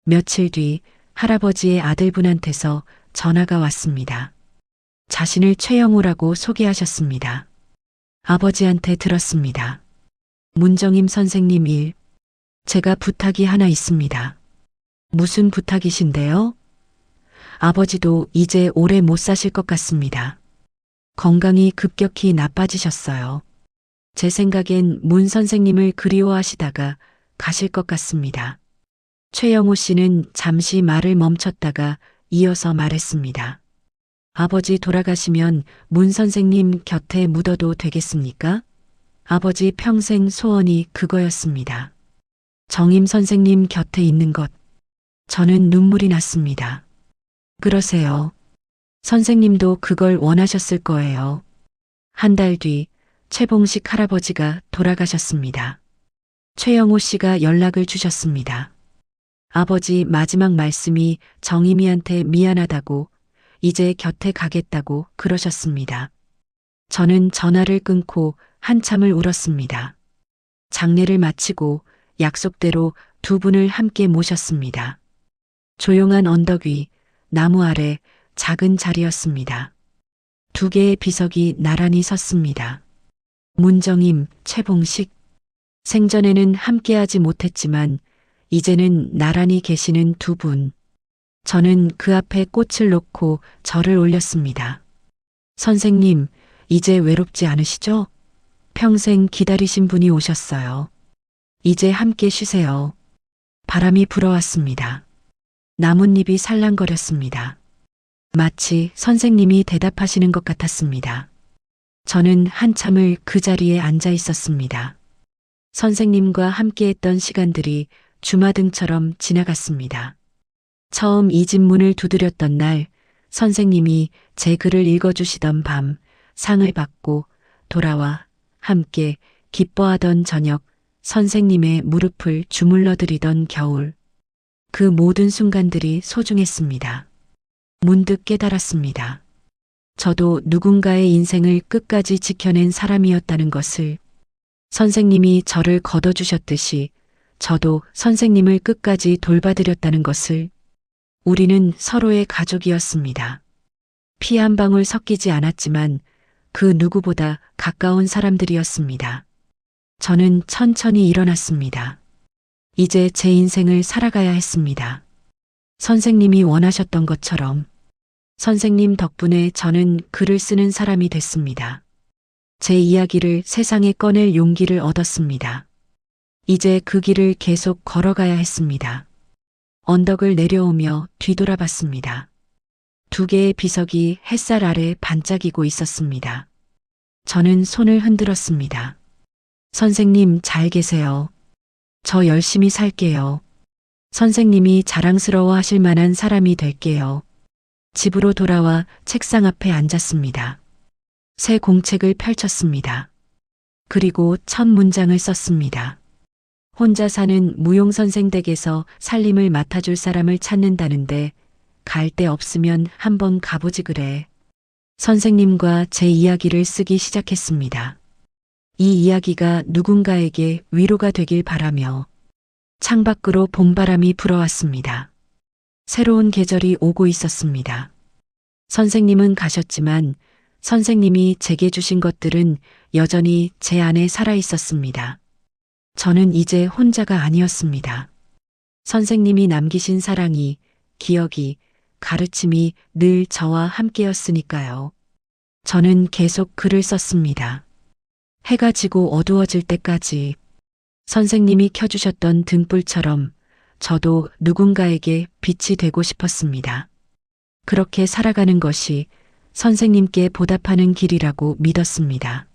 며칠 뒤 할아버지의 아들분한테서 전화가 왔습니다. 자신을 최영호라고 소개하셨습니다. 아버지한테 들었습니다. 문정임 선생님 일, 제가 부탁이 하나 있습니다. 무슨 부탁이신데요? 아버지도 이제 오래 못 사실 것 같습니다. 건강이 급격히 나빠지셨어요. 제 생각엔 문 선생님을 그리워하시다가 가실 것 같습니다. 최영호 씨는 잠시 말을 멈췄다가 이어서 말했습니다. 아버지 돌아가시면 문 선생님 곁에 묻어도 되겠습니까? 아버지 평생 소원이 그거였습니다. 정임 선생님 곁에 있는 것. 저는 눈물이 났습니다. 그러세요. 선생님도 그걸 원하셨을 거예요. 한 달 뒤 최봉식 할아버지가 돌아가셨습니다. 최영호 씨가 연락을 주셨습니다. 아버지 마지막 말씀이 정임이한테 미안하다고 이제 곁에 가겠다고 그러셨습니다. 저는 전화를 끊고 한참을 울었습니다. 장례를 마치고 약속대로 두 분을 함께 모셨습니다. 조용한 언덕 위 나무 아래 작은 자리였습니다. 두 개의 비석이 나란히 섰습니다. 문정임, 최봉식. 생전에는 함께하지 못했지만 이제는 나란히 계시는 두 분. 저는 그 앞에 꽃을 놓고 절을 올렸습니다. 선생님, 이제 외롭지 않으시죠? 평생 기다리신 분이 오셨어요. 이제 함께 쉬세요. 바람이 불어왔습니다. 나뭇잎이 살랑거렸습니다. 마치 선생님이 대답하시는 것 같았습니다. 저는 한참을 그 자리에 앉아 있었습니다. 선생님과 함께했던 시간들이 주마등처럼 지나갔습니다. 처음 이 집 문을 두드렸던 날, 선생님이 제 글을 읽어주시던 밤, 상을 받고 돌아와 함께 기뻐하던 저녁, 선생님의 무릎을 주물러드리던 겨울. 그 모든 순간들이 소중했습니다. 문득 깨달았습니다. 저도 누군가의 인생을 끝까지 지켜낸 사람이었다는 것을. 선생님이 저를 걷어주셨듯이 저도 선생님을 끝까지 돌봐드렸다는 것을. 우리는 서로의 가족이었습니다. 피 한 방울 섞이지 않았지만 그 누구보다 가까운 사람들이었습니다. 저는 천천히 일어났습니다. 이제 제 인생을 살아가야 했습니다. 선생님이 원하셨던 것처럼. 선생님 덕분에 저는 글을 쓰는 사람이 됐습니다. 제 이야기를 세상에 꺼낼 용기를 얻었습니다. 이제 그 길을 계속 걸어가야 했습니다. 언덕을 내려오며 뒤돌아봤습니다. 두 개의 비석이 햇살 아래 반짝이고 있었습니다. 저는 손을 흔들었습니다. 선생님 잘 계세요. 저 열심히 살게요. 선생님이 자랑스러워 하실 만한 사람이 될게요. 집으로 돌아와 책상 앞에 앉았습니다. 새 공책을 펼쳤습니다. 그리고 첫 문장을 썼습니다. 혼자 사는 무용선생 댁에서 살림을 맡아줄 사람을 찾는다는데 갈 데 없으면 한번 가보지 그래. 선생님과 제 이야기를 쓰기 시작했습니다. 이 이야기가 누군가에게 위로가 되길 바라며 창밖으로 봄바람이 불어왔습니다. 새로운 계절이 오고 있었습니다. 선생님은 가셨지만 선생님이 제게 주신 것들은 여전히 제 안에 살아 있었습니다. 저는 이제 혼자가 아니었습니다. 선생님이 남기신 사랑이, 기억이, 가르침이 늘 저와 함께였으니까요. 저는 계속 글을 썼습니다. 해가 지고 어두워질 때까지. 선생님이 켜주셨던 등불처럼 저도 누군가에게 빛이 되고 싶었습니다. 그렇게 살아가는 것이 선생님께 보답하는 길이라고 믿었습니다.